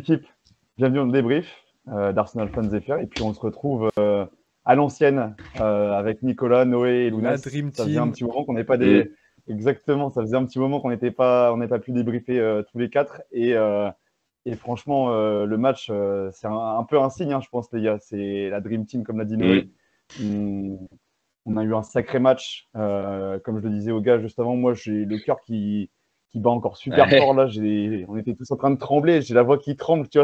l'équipe, bienvenue dans le débrief d'Arsenal Fans FR. Et puis on se retrouve à l'ancienne avec Nicolas, Noé et Lounas. La Dream Ça faisait un Team. petit moment qu'on n'est pas des. Exactement, ça faisait un petit moment qu'on n'était pas, on n'a pas pu débriefer tous les quatre. Et franchement, le match, c'est un peu un signe, hein, je pense, les gars. C'est la Dream Team, comme l'a dit Noé. On a eu un sacré match. Comme je le disais aux gars juste avant, moi, j'ai le cœur qui bat encore super fort. Là, on était tous en train de trembler. J'ai la voix qui tremble. Tu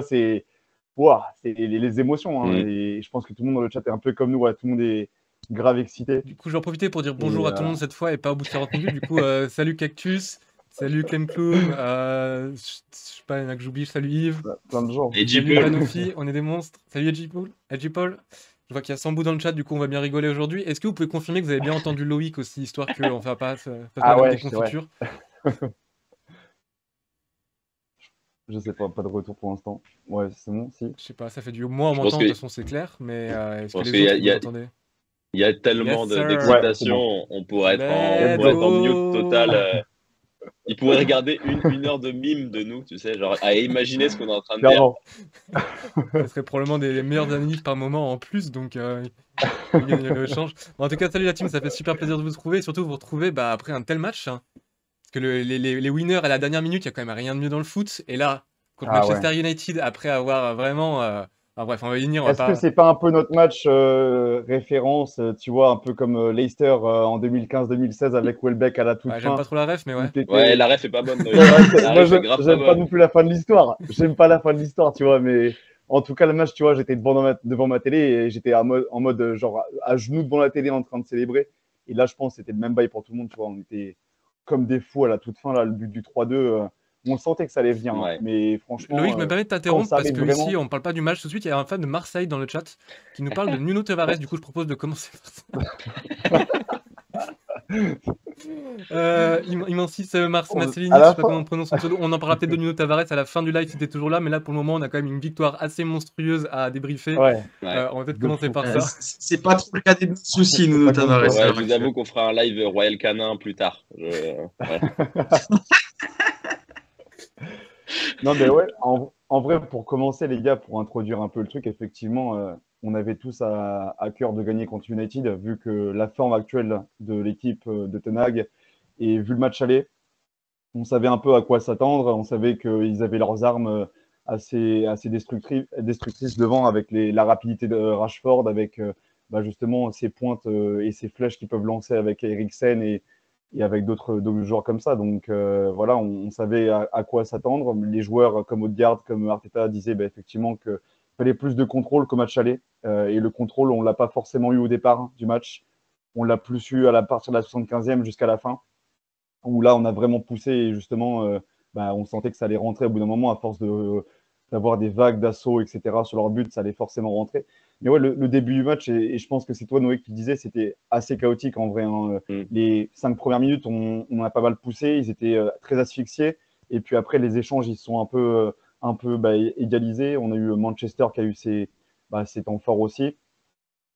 vois, c'est les émotions. Hein, et je pense que tout le monde dans le chat est un peu comme nous. Ouais, tout le monde est grave excité. Du coup, je vais en profiter pour dire bonjour à tout le monde cette fois et pas au bout de 40 minutes. Du coup, salut Cactus, salut Clem Clown, je sais pas, il y en a que j'oublie. Salut Yves. Plein de gens. Salut Panofi, on est des monstres. Salut Edgy Paul. Je vois qu'il y a Sambou dans le chat, du coup on va bien rigoler aujourd'hui. Est-ce que vous pouvez confirmer que vous avez bien entendu Loïc aussi, histoire qu'on ne fasse pas la déconfiture? Je sais pas de retour pour l'instant. Ouais, c'est bon, si. Je sais pas, ça fait du moins on m'entend, de toute façon c'est clair, mais est-ce que les autres vous entendez? Il y a tellement d'excitation, on pourrait être en mute total. Ils pourraient regarder une heure de mime de nous, tu sais, genre à imaginer ce qu'on est en train de dire. Ça serait probablement des meilleurs analyses par moment en plus, donc il y a le change. En tout cas, salut la team, ça fait super plaisir de vous retrouver, et surtout vous retrouver après un tel match. Hein, parce que les winners à la dernière minute, il y a quand même rien de mieux dans le foot. Et là, contre Manchester United, après avoir vraiment... bref, on va y venir. Est-ce que c'est pas un peu notre match référence, tu vois, un peu comme Leicester en 2015-2016 avec Welbeck à la toute fin. J'aime pas trop la ref, mais ouais. Ouais, la ref est pas bonne. Moi, j'aime pas non plus la fin de l'histoire. J'aime pas la fin de l'histoire, tu vois, mais en tout cas, le match, tu vois, j'étais devant ma télé et j'étais en mode genre à genoux devant la télé en train de célébrer. Et là, je pense que c'était le même bail pour tout le monde, tu vois. On était comme des fous à la toute fin, là, le but du 3-2. On sentait que ça allait venir, hein, mais franchement. Loïc, je me permets de t'interrompre parce que vraiment... ici, on ne parle pas du match tout de suite. Il y a un fan de Marseille dans le chat qui nous parle de Nuno Tavares. Du coup, je propose de commencer par ça. Il m'insiste Marcelini, je sais pas comment on prononce son pseudo. On en parlera peut-être de Nuno Tavares à la fin du live si t'es toujours là, mais là pour le moment on a quand même une victoire assez monstrueuse à débriefer. On va peut-être commencer par ça. C'est pas trop le cas des soucis, Nuno Tavares. Ouais, je vous avoue qu'on fera un live Royal Canin plus tard. Non, mais ouais, en vrai, pour commencer, les gars, pour introduire un peu le truc, effectivement, on avait tous à cœur de gagner contre United, vu que la forme actuelle de l'équipe de Ten Hag et vu le match aller, on savait un peu à quoi s'attendre. On savait qu'ils avaient leurs armes assez destructrices devant, avec la rapidité de Rashford, avec justement ses pointes et ses flèches qu'ils peuvent lancer avec Eriksen et avec d'autres joueurs comme ça. Donc voilà, on savait à quoi s'attendre. Les joueurs comme Odegaard, comme Arteta disaient effectivement qu'il fallait plus de contrôle qu'au match aller. Et le contrôle, on ne l'a pas forcément eu au départ du match. On l'a plus eu à partir de la 75e jusqu'à la fin, où là, on a vraiment poussé et justement, on sentait que ça allait rentrer au bout d'un moment à force d'avoir des vagues d'assaut, etc. sur leur but, ça allait forcément rentrer. Mais ouais, le début du match, et je pense que c'est toi, Noé, qui disais, c'était assez chaotique en vrai. Hein. Les 5 premières minutes, on a pas mal poussé, ils étaient très asphyxiés. Et puis après, les échanges, ils sont un peu égalisés. On a eu Manchester qui a eu ses temps forts aussi.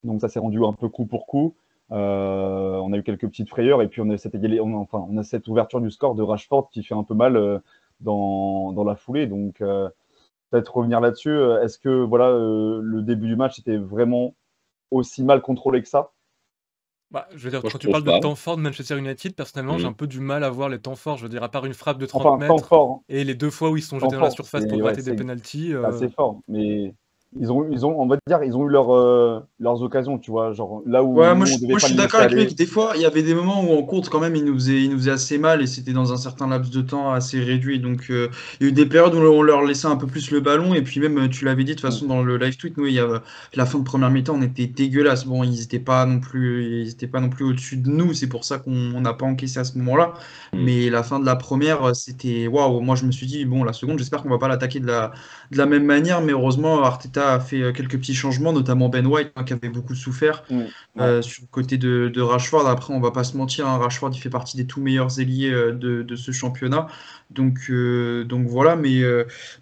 Donc ça s'est rendu un peu coup pour coup. On a eu quelques petites frayeurs et puis on a cette ouverture du score de Rashford qui fait un peu mal dans la foulée. Donc peut-être revenir là-dessus. Est-ce que le début du match était vraiment aussi mal contrôlé que ça? Je veux dire, quand tu parles de temps fort de Manchester United, personnellement, j'ai un peu du mal à voir les temps forts. Je veux dire, à part une frappe de 30 mètres fort, hein. Et les 2 fois où ils sont jetés dans la surface pour gratter des pénaltys. C'est fort, mais ils ont, on va dire, ils ont eu leurs occasions, tu vois, genre là où moi je suis d'accord avec lui. Des fois, il y avait des moments où en compte quand même, il nous faisait assez mal et c'était dans un certain laps de temps assez réduit. Donc, il y a eu des périodes où on leur laissait un peu plus le ballon et puis même, tu l'avais dit de toute façon dans le live tweet, nous, il y a la fin de première mi-temps, on était dégueulasse. Bon, ils n'étaient pas non plus au-dessus de nous. C'est pour ça qu'on n'a pas encaissé à ce moment-là. Mais la fin de la première, c'était waouh. Moi, je me suis dit bon, la seconde, j'espère qu'on va pas l'attaquer de la même manière, mais heureusement, Arteta a fait quelques petits changements, notamment Ben White, qui avait beaucoup souffert sur le côté de Rashford. Après, on va pas se mentir, hein, Rashford, il fait partie des tout meilleurs ailiers de ce championnat. Donc voilà, mais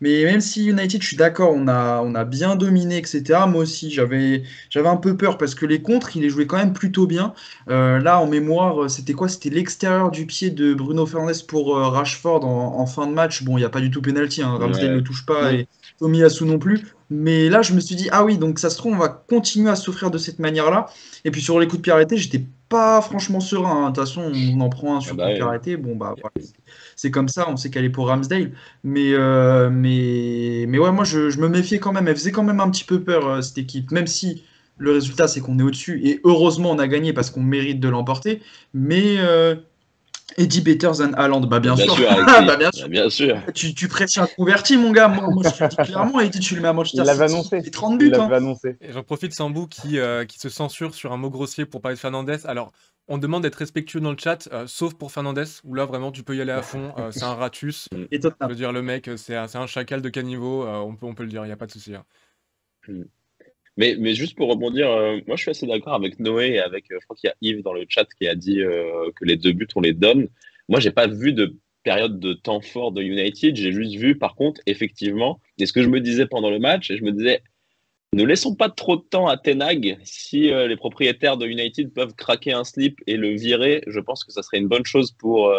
même si United, je suis d'accord, on a bien dominé, etc. Moi aussi, j'avais un peu peur parce que les contres, il les jouait quand même plutôt bien. Là, en mémoire, c'était quoi? C'était l'extérieur du pied de Bruno Fernandes pour Rashford en fin de match. Bon, il n'y a pas du tout pénalty, hein, Ramsdale ne le touche pas Tomiyasu non plus. Mais là, je me suis dit, ah oui, donc ça se trouve, on va continuer à souffrir de cette manière-là. Et puis sur les coups de pied arrêtés, j'étais pas franchement serein, hein. De toute façon, on en prend un sur coup de pied arrêté. Bon, bah, voilà, c'est comme ça, on sait qu'elle est pour Ramsdale. Mais ouais, moi, je me méfiais quand même. Elle faisait quand même un petit peu peur, cette équipe. Même si le résultat, c'est qu'on est au-dessus. Et heureusement, on a gagné parce qu'on mérite de l'emporter. Mais Eddie better than Haaland, bah bien sûr. Bah, bien sûr. Bien sûr. Tu prêches un converti, mon gars. Moi, je te le dis clairement. Eddie, tu le mets à Manchester City. Il l'avait annoncé. 30 buts. Et j'en profite, Sambou, qui se censure sur un mot grossier pour parler de Fernandez. Alors, on demande d'être respectueux dans le chat, sauf pour Fernandez, où là, vraiment, tu peux y aller à fond. C'est un ratus. Je veux dire, le mec, c'est un chacal de caniveau. On peut le dire, il n'y a pas de souci. Hein. Mais juste pour rebondir, moi je suis assez d'accord avec Noé et avec, je crois qu'il y a Yves dans le chat qui a dit que les 2 buts on les donne. Moi j'ai pas vu de période de temps fort de United, j'ai juste vu par contre effectivement, et ce que je me disais pendant le match, et je me disais, ne laissons pas trop de temps à Ten Hag. Si les propriétaires de United peuvent craquer un slip et le virer, je pense que ça serait une bonne chose pour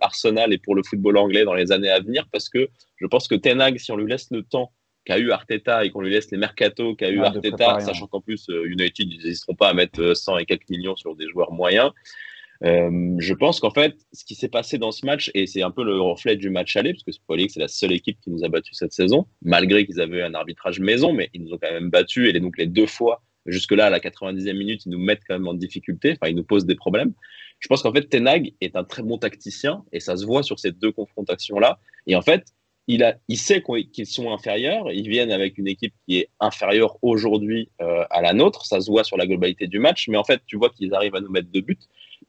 Arsenal et pour le football anglais dans les années à venir, parce que je pense que Ten Hag, si on lui laisse le temps qu'a eu Arteta et qu'on lui laisse les mercatos qu'a eu Arteta, sachant qu'en plus United, ils n'hésiteront pas à mettre 100 et quelques millions sur des joueurs moyens. Je pense qu'en fait, ce qui s'est passé dans ce match, et c'est un peu le reflet du match aller, parce que c'est la seule équipe qui nous a battus cette saison, malgré qu'ils avaient un arbitrage maison, mais ils nous ont quand même battus, et donc les 2 fois, jusque-là, à la 90e minute, ils nous mettent quand même en difficulté, enfin, ils nous posent des problèmes. Je pense qu'en fait, Ten Hag est un très bon tacticien, et ça se voit sur ces 2 confrontations-là, et en fait, il sait qu'ils sont inférieurs. Ils viennent avec une équipe qui est inférieure aujourd'hui à la nôtre. Ça se voit sur la globalité du match. Mais en fait, tu vois qu'ils arrivent à nous mettre 2 buts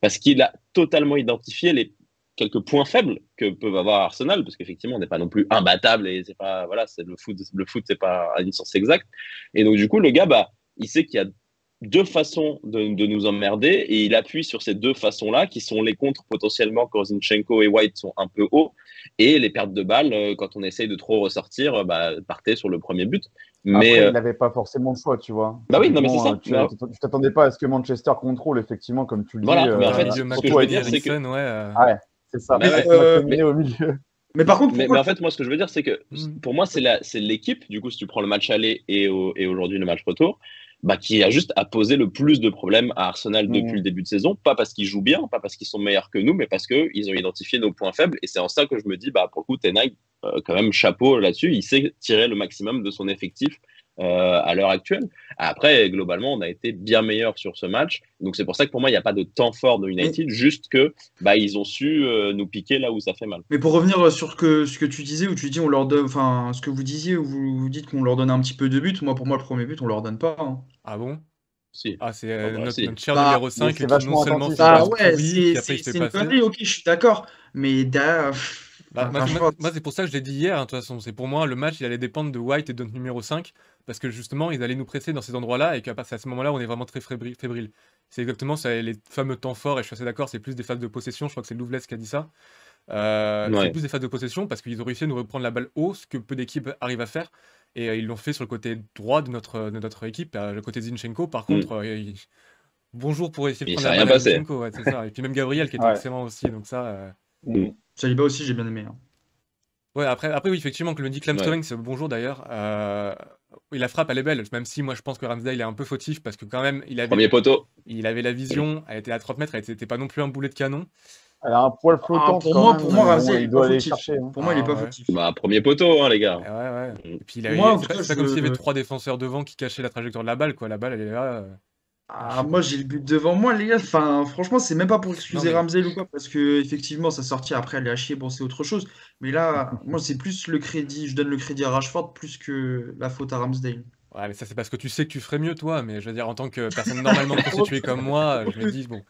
parce qu'il a totalement identifié les quelques points faibles que peuvent avoir Arsenal. Parce qu'effectivement, on n'est pas non plus imbattable et c'est pas, voilà, c'est le foot, c'est pas à une science exacte. Et donc, du coup, le gars, bah, il sait qu'il y a 2 façons de nous emmerder et il appuie sur ces 2 façons-là qui sont les contres potentiellement quand Zinchenko et White sont un peu hauts et les pertes de balles quand on essaye de trop ressortir, bah, partez sur le premier but. Mais après, il n'avait pas forcément le choix, tu vois. Bah oui, non mais c'est ça. Tu t'attendais pas à ce que Manchester contrôle effectivement, comme tu le dis. Voilà, mais en fait, ce que je veux dire, c'est que c'est ça. Mais au milieu. Mais par contre, mais en fait, moi, ce que je veux dire, c'est que pour moi, c'est l'équipe. Du coup, si tu prends le match aller et aujourd'hui le match retour, bah, qui a juste à poser le plus de problèmes à Arsenal depuis le début de saison. Pas parce qu'ils jouent bien, pas parce qu'ils sont meilleurs que nous, mais parce qu'ils ont identifié nos points faibles. Et c'est en ça que je me dis, bah, pour le coup, Ten Hag, quand même, chapeau là-dessus. Il sait tirer le maximum de son effectif à l'heure actuelle. Après, globalement, on a été bien meilleur sur ce match. Donc, c'est pour ça que pour moi, il n'y a pas de temps fort de United, juste que bah, ils ont su nous piquer là où ça fait mal. Mais pour revenir sur ce que tu disais, où tu dis on leur donne, enfin, ce que vous disiez, où vous dites qu'on leur donne un petit peu de but, moi, pour moi, le premier but, on leur donne pas. Hein. Ah bon? Si. Ah, c'est notre cher numéro 5 qui non seulement c'est une connerie, ok, je suis d'accord, mais moi, c'est pour ça que je l'ai dit hier, hein, de toute façon. C'est pour moi, le match, il allait dépendre de White et de notre numéro 5, parce que justement, ils allaient nous presser dans ces endroits-là, et qu'à ce moment-là, on est vraiment très fébrile. C'est exactement ça, les fameux temps forts, et je suis assez d'accord, c'est plus des phases de possession, je crois que c'est Louvles qui a dit ça. C'est plus des phases de possession, parce qu'ils ont réussi à nous reprendre la balle haut, ce que peu d'équipes arrivent à faire, et ils l'ont fait sur le côté droit de notre équipe, le côté Zinchenko, par contre... bonjour pour essayer de prendre la balle à Zinchenko, ouais, c'est ça. Et puis même Gabriel qui était excellent aussi, donc ça... Saliba aussi, j'ai bien aimé. Hein. Ouais, après oui, effectivement, que le Nick Lamstering, c'est bonjour d'ailleurs. Oui, la frappe, elle est belle, même si moi je pense que Ramsdale est un peu fautif parce que quand même, premier poteau. Il avait la vision, elle était à 30 mètres, elle n'était pas non plus un boulet de canon. Elle a un poil flottant. Pour moi, Ramsdale, il doit aller chercher. Pour moi, il est pas fautif. Bah, premier poteau, hein, les gars. Ouais. Et puis c'est pas comme s'il y avait 3 défenseurs devant qui cachaient la trajectoire de la balle, quoi. La balle, elle est là. Moi j'ai le but devant moi, les gars. Enfin, franchement, c'est même pas pour excuser Ramsdale ou quoi, parce que effectivement, sa sortie après, elle est à chier. Bon, c'est autre chose. Mais là, moi, c'est plus le crédit. Je donne le crédit à Rashford plus que la faute à Ramsdale. Ouais, mais ça, c'est parce que tu sais que tu ferais mieux, toi. Mais je veux dire, en tant que personne normalement constituée comme moi, je me dis bon.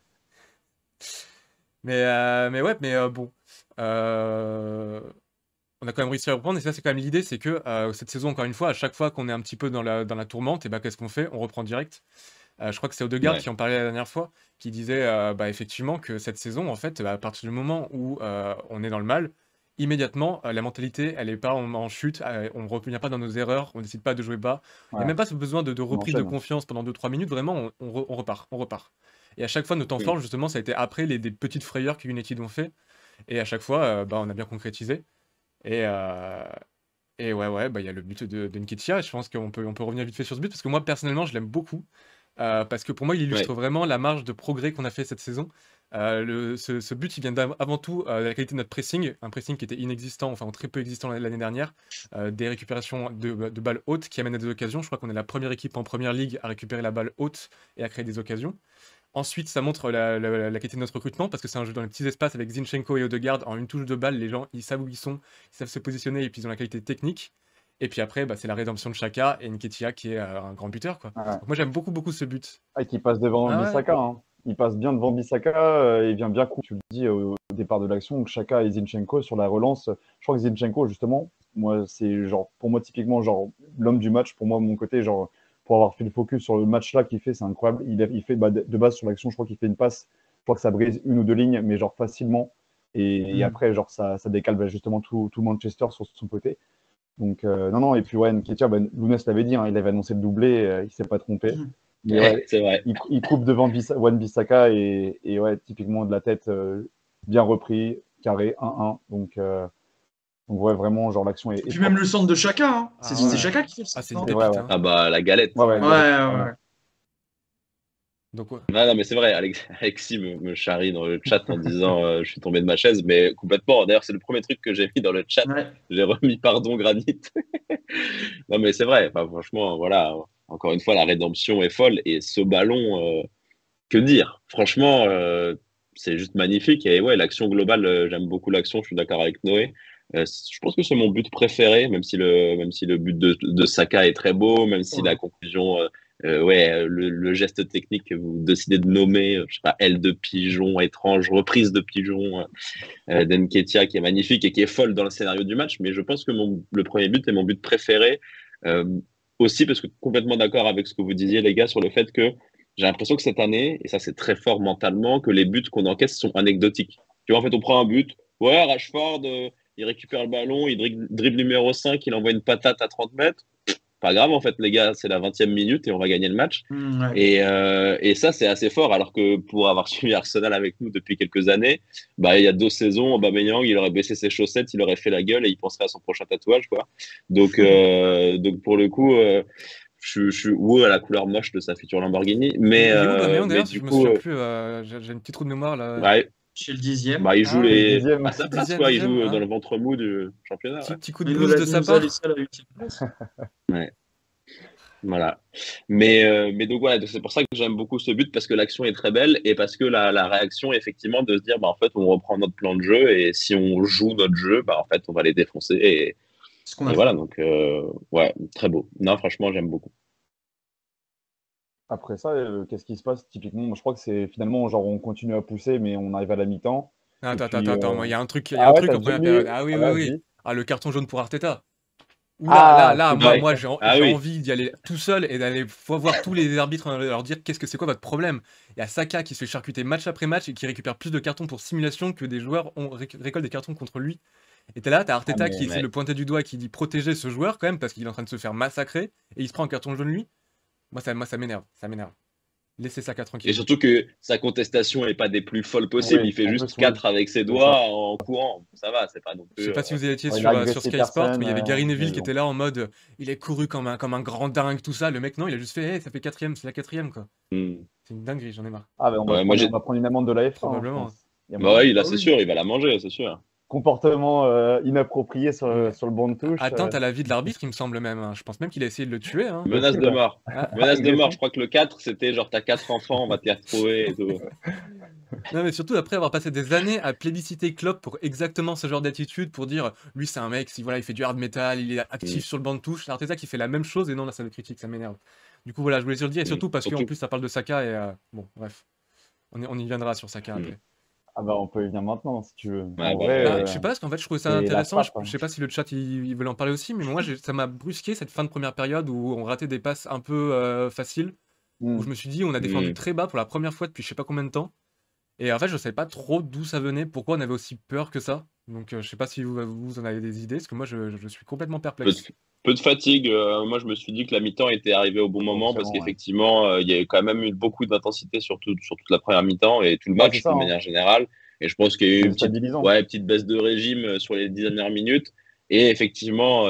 Mais bon. On a quand même réussi à reprendre, et ça, c'est quand même l'idée, c'est que cette saison, encore une fois, à chaque fois qu'on est un petit peu dans la tourmente, et bah, qu'est-ce qu'on fait? On reprend direct. Je crois que c'est Odegaard qui en parlait la dernière fois, qui disait effectivement que cette saison, en fait, à partir du moment où on est dans le mal, immédiatement, la mentalité, elle est pas en chute, on ne revient pas dans nos erreurs, on décide pas de jouer bas. Il n'y a même pas ce besoin de reprise de confiance pendant 2-3 minutes, vraiment, on repart. Et à chaque fois, nos temps forts, justement, ça a été après des petites frayeurs que United ont fait, et à chaque fois, on a bien concrétisé. Et Et ouais, bah, il y a le but de Nketiah. Je pense qu'on peut revenir vite fait sur ce but parce que moi, personnellement, je l'aime beaucoup. Parce que pour moi, il illustre Ouais. vraiment la marge de progrès qu'on a fait cette saison. Ce but, il vient avant tout de la qualité de notre pressing, un pressing qui était inexistant, enfin très peu existant l'année dernière, des récupérations de balles hautes qui amènent à des occasions. Je crois qu'on est la première équipe en première ligue à récupérer la balle haute et à créer des occasions. Ensuite, ça montre la qualité de notre recrutement parce que c'est un jeu dans les petits espaces avec Zinchenko et Odegaard. En une touche de balle, les gens ils savent où ils sont, ils savent se positionner et puis ils ont la qualité technique. Et puis après, bah, c'est la rédemption de Xhaka et Nketiah qui est un grand buteur, quoi. Ouais. Donc moi j'aime beaucoup ce but. Ah, qui passe devant Ah ouais. Bissaka. Hein. Il passe bien devant Bissaka. Il vient bien tu le dis au départ de l'action. Xhaka et Zinchenko sur la relance. Je crois que Zinchenko, justement, moi, c'est genre, pour moi, typiquement, genre, l'homme du match. Pour moi, de mon côté, genre, pour avoir fait le focus sur le match-là qu'il fait, c'est incroyable. Il fait de base sur l'action, je crois qu'il fait une passe. Je crois que ça brise une ou deux lignes, mais genre facilement. Et après, genre, ça décale justement tout Manchester sur son côté. Donc, non, et puis, ouais, Nketiah, Lounès l'avait dit, hein, il avait annoncé le doublé, il s'est pas trompé. Mais ouais, C'est vrai. il coupe devant Wan-Bissaka et ouais, typiquement de la tête, bien repris, carré, 1-1. Donc ouais, vraiment, genre l'action est. Et puis même le centre de Xhaka, hein. Ah C'est ouais. Xhaka qui fait le Ah, c'est centre. une Ouais, pépite, ouais. hein. Ah bah, la galette. Ouais. Ouais. Donc ouais. Non, mais c'est vrai, Alexis me charrie dans le chat en disant je suis tombé de ma chaise, mais complètement. D'ailleurs, c'est le premier truc que j'ai mis dans le chat. Ouais. J'ai remis pardon, Granit. Non, mais c'est vrai. Enfin, franchement, voilà. Encore une fois, la rédemption est folle. Et ce ballon, que dire? Franchement, c'est juste magnifique. Et ouais, l'action globale, j'aime beaucoup l'action. Je suis d'accord avec Noé. Je pense que c'est mon but préféré, même si le but de Saka est très beau, même si la conclusion, le geste technique que vous décidez de nommer, je sais pas, aile de pigeon, étrange, reprise de pigeon d'Nketiah qui est magnifique et qui est folle dans le scénario du match. Mais je pense que le premier but est mon but préféré. Euh, Aussi parce que complètement d'accord avec ce que vous disiez, les gars, sur le fait que j'ai l'impression que cette année, et ça c'est très fort mentalement, que les buts qu'on encaisse sont anecdotiques. Tu vois, en fait, on prend un but, ouais, Rashford, il récupère le ballon, il dribble numéro 5, il envoie une patate à 30 mètres. Pas grave, en fait, les gars, c'est la 20e minute et on va gagner le match. Ouais. Et ça, c'est assez fort, alors que pour avoir suivi Arsenal avec nous depuis quelques années, bah, il y a 2 saisons, Aubameyang, il aurait baissé ses chaussettes, il aurait fait la gueule et il penserait à son prochain tatouage, quoi. Donc pour le coup, je suis à la couleur moche de sa future Lamborghini. Mais, Il est où Aubameyang mais d'ailleurs? du Je me coup, souviens plus. J'ai une petite trou de mémoire là. ouais, Chez le 10e. bah, il joue Ah, le 10e. à sa place, 10e, quoi. Il joue dans hein. le ventre mou du championnat. Ouais. Petit coup de Il blues de sa nous a part. laissé à la 8e place. Ouais. Voilà. Mais donc voilà, c'est pour ça que j'aime beaucoup ce but parce que l'action est très belle et parce que la réaction est effectivement de se dire, bah, en fait, on reprend notre plan de jeu et si on joue notre jeu, bah, en fait, on va les défoncer. Ce qu'on a Et fait. voilà, donc, ouais, très beau. Non, franchement, j'aime beaucoup. Après ça, qu'est-ce qui se passe typiquement? Je crois que c'est finalement, genre, on continue à pousser, mais on arrive à la mi-temps. Et Attends, puis, moi, il y a un truc, Ah ouais, en t'as première déjà période. mis. Ah oui, Ah, oui. vas-y. Ah, le carton jaune pour Arteta. Ah, c'est Moi, vrai. moi Ah j'ai oui. envie d'y aller tout seul et d'aller voir tous les arbitres et leur dire qu'est-ce que c'est quoi votre problème. Il y a Saka qui se fait charcuter match après match et qui récupère plus de cartons pour simulation que des joueurs récoltent des cartons contre lui. Et t'es là, t'as Arteta mais qui essaie de le pointer du doigt, qui dit protéger ce joueur quand même parce qu'il est en train de se faire massacrer et il se prend un carton jaune lui. Moi, ça m'énerve. Laissez Saka Et tranquille. surtout que sa contestation n'est pas des plus folles possibles. Oui, il fait en juste plus, 4 avec ses c'est doigts ça. en courant. Ça va, c'est pas non Je plus. sais pas si vous étiez il a sur agressé Sky Sport, personne, mais il y avait Gary Neville mais qui bon. était là en mode il est couru comme un grand dingue, tout ça. Le mec, non, il a juste fait hey, ça fait 4ème, c'est la 4ème quoi. C'est une dinguerie, j'en ai marre. Ah, ben Ouais, moi, on va prendre une amende de la F1, je Probablement. pense. Il y a Bah ouais, moyen. là, c'est sûr, il va la manger, c'est sûr. Comportement inapproprié sur le banc de touche. Atteinte à la vie de l'arbitre, il me semble même. Hein. Je pense même qu'il a essayé de le tuer. Hein. Menace de ouais. mort. Ah, Menace de agression. mort. Je crois que le 4, c'était genre, t'as 4 enfants, on va te les retrouver et tout. non, mais surtout après avoir passé des années à plébisciter Klopp pour exactement ce genre d'attitude, pour dire lui c'est un mec, si voilà, il fait du hard metal, il est actif sur le banc de touche. Arteta qui fait la même chose et non, là ça le critique, ça m'énerve. Du coup, voilà, je voulais le dire et surtout parce qu'en Surtout- plus ça parle de Saka et bon, bref. On y viendra sur Saka après. Ah bah on peut y venir maintenant si tu veux. Ouais, En bah, vrai, Bah, je sais pas, parce qu'en fait, je trouvais ça c'est la intéressant. frappe, hein. Je sais pas si le chat il veut en parler aussi, mais moi, ça m'a brusqué cette fin de première période où on ratait des passes un peu faciles. Où je me suis dit, on a défendu très bas pour la première fois depuis je sais pas combien de temps. Et en fait, je savais pas trop d'où ça venait, pourquoi on avait aussi peur que ça. Donc, je sais pas si vous en avez des idées, parce que moi, je suis complètement perplexe. Peu de fatigue. Moi, je me suis dit que la mi-temps était arrivée au bon moment parce Forcément, ouais. qu'effectivement, il y a quand même eu beaucoup d'intensité sur toute la première mi-temps et tout le Bah, match c'est ça, de hein. manière générale. Et je pense qu'il y a eu C'est une stabilisant. petite baisse de régime sur les 10 dernières minutes. Et effectivement,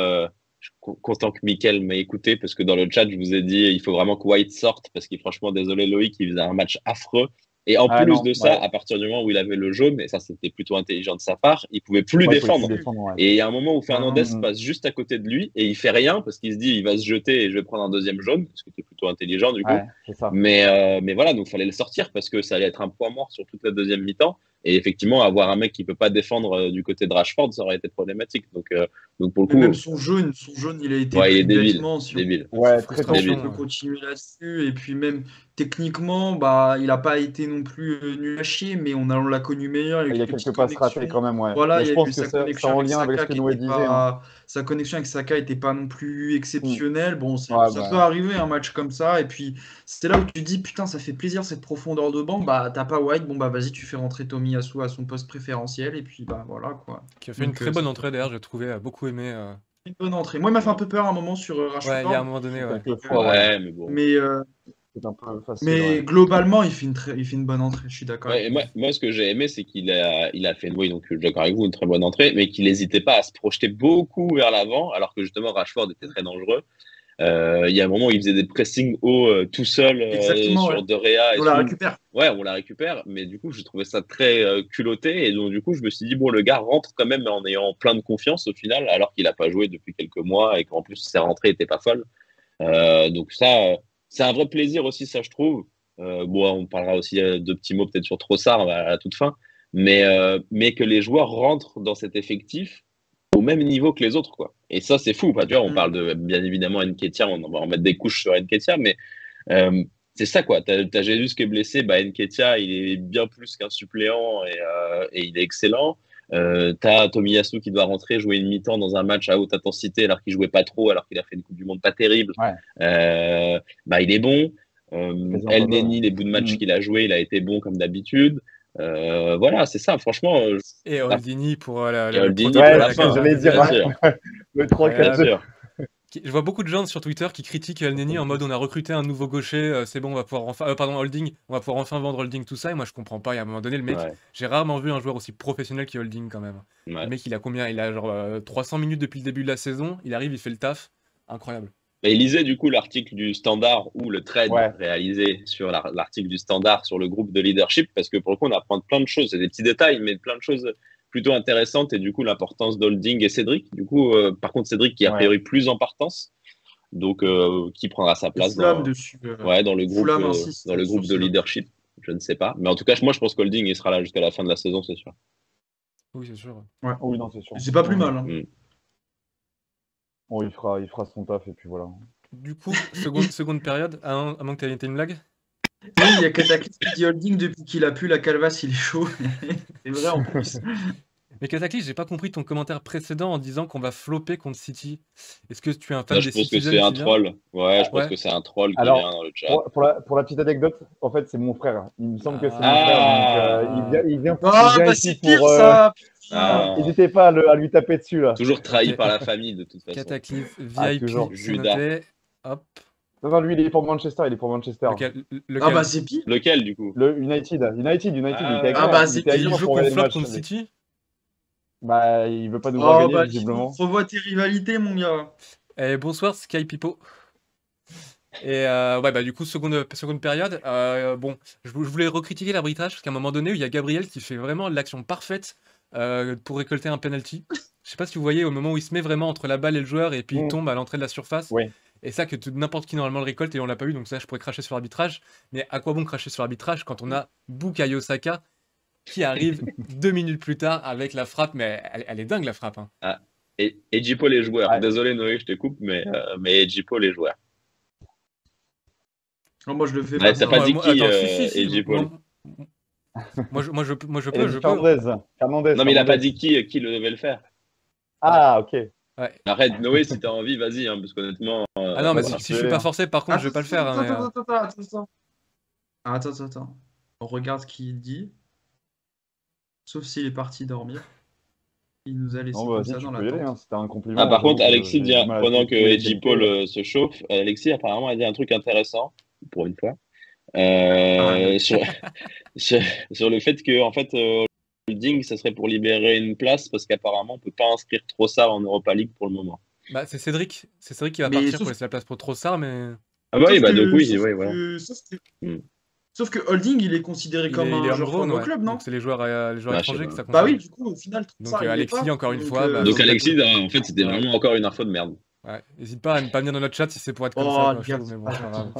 content que Mickaël m'ait écouté parce que dans le chat, je vous ai dit il faut vraiment que White sorte parce qu'il franchement, désolé Loïc, il faisait un match affreux. Et en Ah plus non, de ça, ouais. à partir du moment où il avait le jaune, et ça c'était plutôt intelligent de sa part, il pouvait plus Ouais, il faut défendre. plus défendre, ouais. Et il y a un moment où Fernandez Mm. passe juste à côté de lui et il fait rien parce qu'il se dit il va se jeter et je vais prendre un deuxième jaune, ce qui était plutôt intelligent du coup. Ouais, c'est ça. Mais voilà, donc il fallait le sortir parce que ça allait être un point mort sur toute la deuxième mi-temps. Et effectivement, avoir un mec qui peut pas défendre du côté de Rashford, ça aurait été problématique. Donc pour le Mais coup, même son jaune, il a été ouais, il est pris débile. bêtement. Si on Débile. Ouais, C'est très frustrant, tôt. on Débile. peut ouais. continuer là-dessus. Et puis même techniquement, bah, il n'a pas été non plus nul à chier, mais on l'a connu meilleur. Il y a eu Il y a quelques quelques petites passes ratées connexions. quand même, ouais. Voilà, Mais il je y a eu pense que sa c'est connexion en avec lien avec Saka ce que qui Noé était disait, hein. pas, sa connexion avec Saka était pas non plus exceptionnelle. Bon, ça Ouais, peut bah, arriver un match comme ça. Et puis c'est là où tu te dis putain, ça fait plaisir cette profondeur de banc. Bah t'as pas White, bon bah vas-y, tu fais rentrer Tomiyasu à son poste préférentiel. Et puis bah voilà quoi. Qui a fait une Donc très ça bonne fait entrée d'ailleurs, j'ai trouvé, beaucoup aimé. une bonne entrée. Moi, il m'a fait un peu peur à un moment sur Ouais, il y a un Rashford. moment donné, ouais. quelques fois, ouais. Ouais, mais bon. Mais, C'est un peu facile, mais ouais. globalement, il fait une bonne entrée. Je suis d'accord Ouais, avec et vous. moi, ce que j'ai aimé, c'est qu'il a fait, oui, donc je suis d'accord avec vous, une très bonne entrée, mais qu'il n'hésitait pas à se projeter beaucoup vers l'avant, alors que justement Rashford était très dangereux. Il y a un moment où il faisait des pressings hauts tout seul Exactement, ouais. sur De Gea Et et on la Soum. récupère. Ouais, on la récupère, mais du coup, je trouvais ça très culotté. Et donc, du coup, je me suis dit, bon, le gars rentre quand même en ayant plein de confiance au final, alors qu'il n'a pas joué depuis quelques mois et qu'en plus, ses rentrées n'étaient pas folles. Donc, ça, c'est un vrai plaisir aussi, ça, je trouve. Bon, on parlera aussi de petits mots peut-être sur Trossard à la toute fin, mais que les joueurs rentrent dans cet effectif au même niveau que les autres, quoi. Et ça, c'est fou. Bah, tu vois, on parle de, bien évidemment, Nketiah, on va en mettre des couches sur Nketiah, mais c'est ça, quoi. T'as Jesus qui est blessé, bah, Nketiah, il est bien plus qu'un suppléant et il est excellent. T'as Tomiyasu qui doit rentrer jouer une mi-temps dans un match à haute intensité alors qu'il jouait pas trop, alors qu'il a fait une Coupe du Monde pas terrible. Ouais. Bah, il est bon. Quasiment El pas mal, Neni, ouais. les bouts de match qu'il a joué, il a été bon comme d'habitude. Voilà, c'est ça. Franchement, Et Holdini pour et le Holdini protocole pour à la la fin. j'allais dire, Bien carte sûr, Le 3 bien 4 sûr. Je vois beaucoup de gens sur Twitter qui critiquent El Neni en mode on a recruté un nouveau gaucher, c'est bon, on va pouvoir enfin, pardon, Holding, on va pouvoir enfin vendre Holding, tout ça. Et moi, je comprends pas. Et à un moment donné, le mec, Ouais, j'ai rarement vu un joueur aussi professionnel que Holding quand même. Le ouais. mec, il a combien? Il a genre 300 minutes depuis le début de la saison. Il arrive, il fait le taf. Incroyable. Et lisez du coup l'article du Standard ou le thread Ouais. réalisé sur l'article du Standard sur le groupe de leadership, parce que pour le coup, on apprend plein de choses. C'est des petits détails, mais plein de choses plutôt intéressantes. Et du coup, l'importance d'Holding et Cédric. Du coup, par contre, Cédric qui est a Ouais. priori plus en partance, donc qui prendra sa Et place Fulham dessus. dans le groupe, Fulham insiste dans le sur groupe de ces infos. leadership. Je ne sais pas. Mais en tout cas, moi, je pense qu'Holding, il sera là jusqu'à la fin de la saison, c'est sûr. Oui, c'est sûr. Ouais. Oui, non, c'est sûr. Et c'est pas plus Oui. mal. Hein. Mm. Bon, il fera son taf et puis voilà. Du coup, seconde période, à moins que tu aies été une blague. Oui, il y a Cataclysme qui dit Holding depuis qu'il a pu la calvasse, il est chaud. C'est vrai en plus. Mais Katakli, j'ai pas compris ton commentaire précédent en disant qu'on va flopper contre City. Est-ce que tu es un fan Là, je des pense que Citizens c'est un qui vient? troll. Ouais, je pense Ouais. que c'est un troll qui Alors, vient dans le chat. pour la petite anecdote, en fait, c'est mon frère. Il me semble que c'est mon Ah. frère, donc il vient Ah, bah ici c'est pire pour. ça. Ah. N'hésitez pas à lui taper dessus là. Toujours trahi Ok. par la famille, de toute façon. Cataclysme, Ah, VIP, toujours. c'est Judas. noté. Hop. Non, lui, il est pour Manchester. Il est pour Manchester. Lequel? Ah bah c'est pire. Lequel, du coup? Le United. Il était avec Ah, moi. bah, Il c'est était avec Et il moi joue pour qu'on regarder le flop match. contre City? Bah, il veut pas nous voir Oh gagner, bah visiblement. revois tes rivalités mon gars. Et bonsoir Sky Pipo. Et ouais, bah du coup, seconde période. Bon, je voulais recritiquer l'arbitrage parce qu'à un moment donné, il y a Gabriel qui fait vraiment l'action parfaite pour récolter un penalty. Je sais pas si vous voyez au moment où il se met vraiment entre la balle et le joueur et puis il tombe à l'entrée de la surface. Oui. Et ça, que n'importe qui normalement le récolte et on l'a pas eu, donc ça, je pourrais cracher sur l'arbitrage. Mais à quoi bon cracher sur l'arbitrage quand on a Bukayo Saka qui arrive 2 minutes plus tard avec la frappe, mais elle est dingue la frappe. Hein. Ah. Et Edjipo les joueurs. Ouais. Désolé Noé, je te coupe, mais Edjipo les joueurs. Non, moi je le fais Ouais, pas. t'as ça. pas dit Moi, qui, attends, si, Edjipo? moi, je peux, Et je peux. Fernandez. Non, mais il a pas dit qui le devait le faire. Ah, ok. Ouais. Arrête, Noé, si t'as envie, vas-y, hein, parce qu'honnêtement. Ah non, mais bah, si je suis pas forcé, par contre, je vais pas le faire. hein, mais, Attends. On regarde ce qu'il dit. Sauf s'il est parti dormir. Il nous a laissé Non, bah, comme vas-y, ça tu dans peux y aller. l'attente. Hein. C'était un compliment. Ah, par contre, j'avoue que Alexis j'ai dit, du mal à pendant que suivre les Edjipo qualités. se chauffe, Alexis apparemment a dit un truc intéressant, pour une fois, sur le fait que, en fait, Holding, ça serait pour libérer une place parce qu'apparemment, on peut pas inscrire Trossard en Europa League pour le moment. Bah, c'est Cédric qui va Mais partir sauf, pour laisser la place pour Trossard, mais Ah bah oui, sauf bah donc que, oui, sauf ouais, voilà. que, sauf que, Hmm. sauf que Holding, il est considéré comme il est un joueur homegrown, forme au ouais. club, Donc non? c'est les joueurs Bah, je sais étrangers que pas. ça Bah oui, concerne. du coup, au final, Donc Trossard, il l'est Alexis, pas. encore une Donc, fois, bah, Donc peut-être. Alexis, en fait, c'était Ouais. vraiment encore une info de merde. Ouais. N'hésite pas à ne pas venir dans notre chat si c'est pour être comme ça, oh, quoi, je trouve, mais bon, c'est pas grave.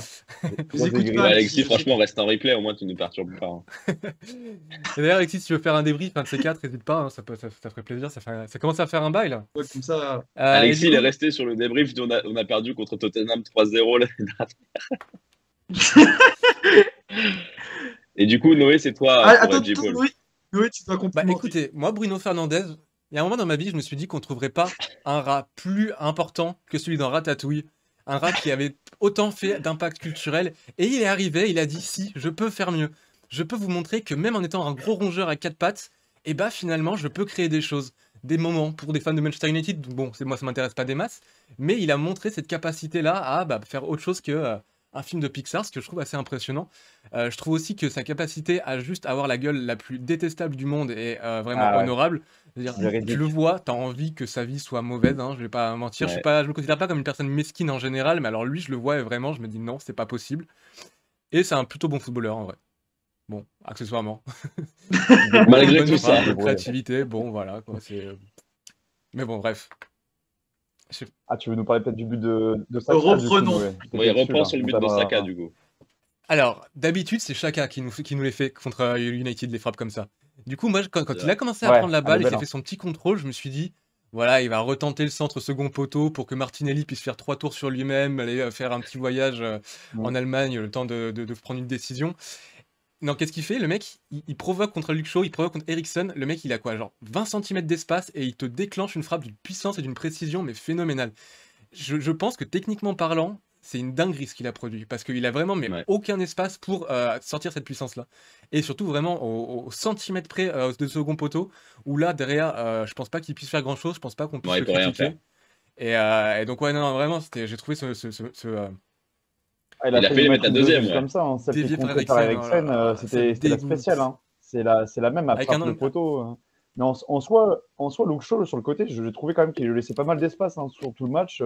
ils écoutent aigris. pas, Ouais, Alexis, Alexis, je sais. franchement, reste en replay, au moins tu nous perturbes pas. Hein. Et d'ailleurs, Alexis, si tu veux faire un débrief, un de ces quatre, n'hésite pas, hein, ça ferait plaisir, ça commence à faire un bail là. Ouais, comme ça. Et Alexis, du il est coup, resté sur le débrief, on a perdu contre Tottenham 3-0 l'année dernière. Et du coup, Noé, c'est toi Ah, pour attends, Reggie Paul. Noé, tu dois bah complimenter. écoutez, moi, Bruno Fernandes, il y a un moment dans ma vie, je me suis dit qu'on trouverait pas un rat plus important que celui dans Ratatouille. Un rat qui avait autant fait d'impact culturel. Et il est arrivé, il a dit si, je peux faire mieux. Je peux vous montrer que même en étant un gros rongeur à quatre pattes, et bah finalement, je peux créer des choses. Des moments pour des fans de Manchester United. Bon, moi, ça m'intéresse pas des masses. Mais il a montré cette capacité-là à faire autre chose que un film de Pixar, ce que je trouve assez impressionnant. Je trouve aussi que sa capacité à juste avoir la gueule la plus détestable du monde est vraiment Ah ouais. honorable. C'est-à-dire, Véridique. tu le vois, t'as envie que sa vie soit mauvaise, hein, je vais pas mentir. Ouais. Je me considère pas comme une personne mesquine en général, mais alors lui, je le vois et vraiment, je me dis non, c'est pas possible. Et c'est un plutôt bon footballeur en vrai. Bon, accessoirement. Malgré Bonne tout ça. frappe, de créativité, bon voilà quoi. Mais bon, bref. Ah, tu veux nous parler peut-être du but de Saka, Reprenons. Oui, reprend sur le but de Saka, du coup. Alors, d'habitude, c'est Xhaka qui nous les fait contre United, les frappes comme ça. Du coup, moi, quand il a commencé à prendre la balle, il s'est fait son petit contrôle, je me suis dit, voilà, il va retenter le centre second poteau pour que Martinelli puisse faire 3 tours sur lui-même, aller faire un petit voyage en Allemagne, le temps de prendre une décision. Non, qu'est-ce qu'il fait? Le mec, il provoque contre Luke Shaw, il provoque contre Eriksen. Le mec, il a quoi? Genre 20 cm d'espace et il te déclenche une frappe d'une puissance et d'une précision, mais phénoménale. Je pense que techniquement parlant, c'est une dinguerie ce qu'il a produit. Parce qu'il a vraiment aucun espace pour sortir cette puissance-là. Et surtout vraiment au centimètre près de second poteau, où là, derrière, je pense pas qu'il puisse faire grand-chose, je pense pas qu'on puisse le critiquer. Et donc, ouais, non, vraiment, j'ai trouvé il a fait les mettre la deuxième. Comme ça, hein. Celle qui dévié est par contrée par Eriksen, Eriksen, c'était la spéciale. Hein. C'est la même à Avec frappe le poteau. Mais en soi, Luke Shaw, sur le côté, j'ai trouvé quand même qu'il laissait pas mal d'espace hein, sur tout le match.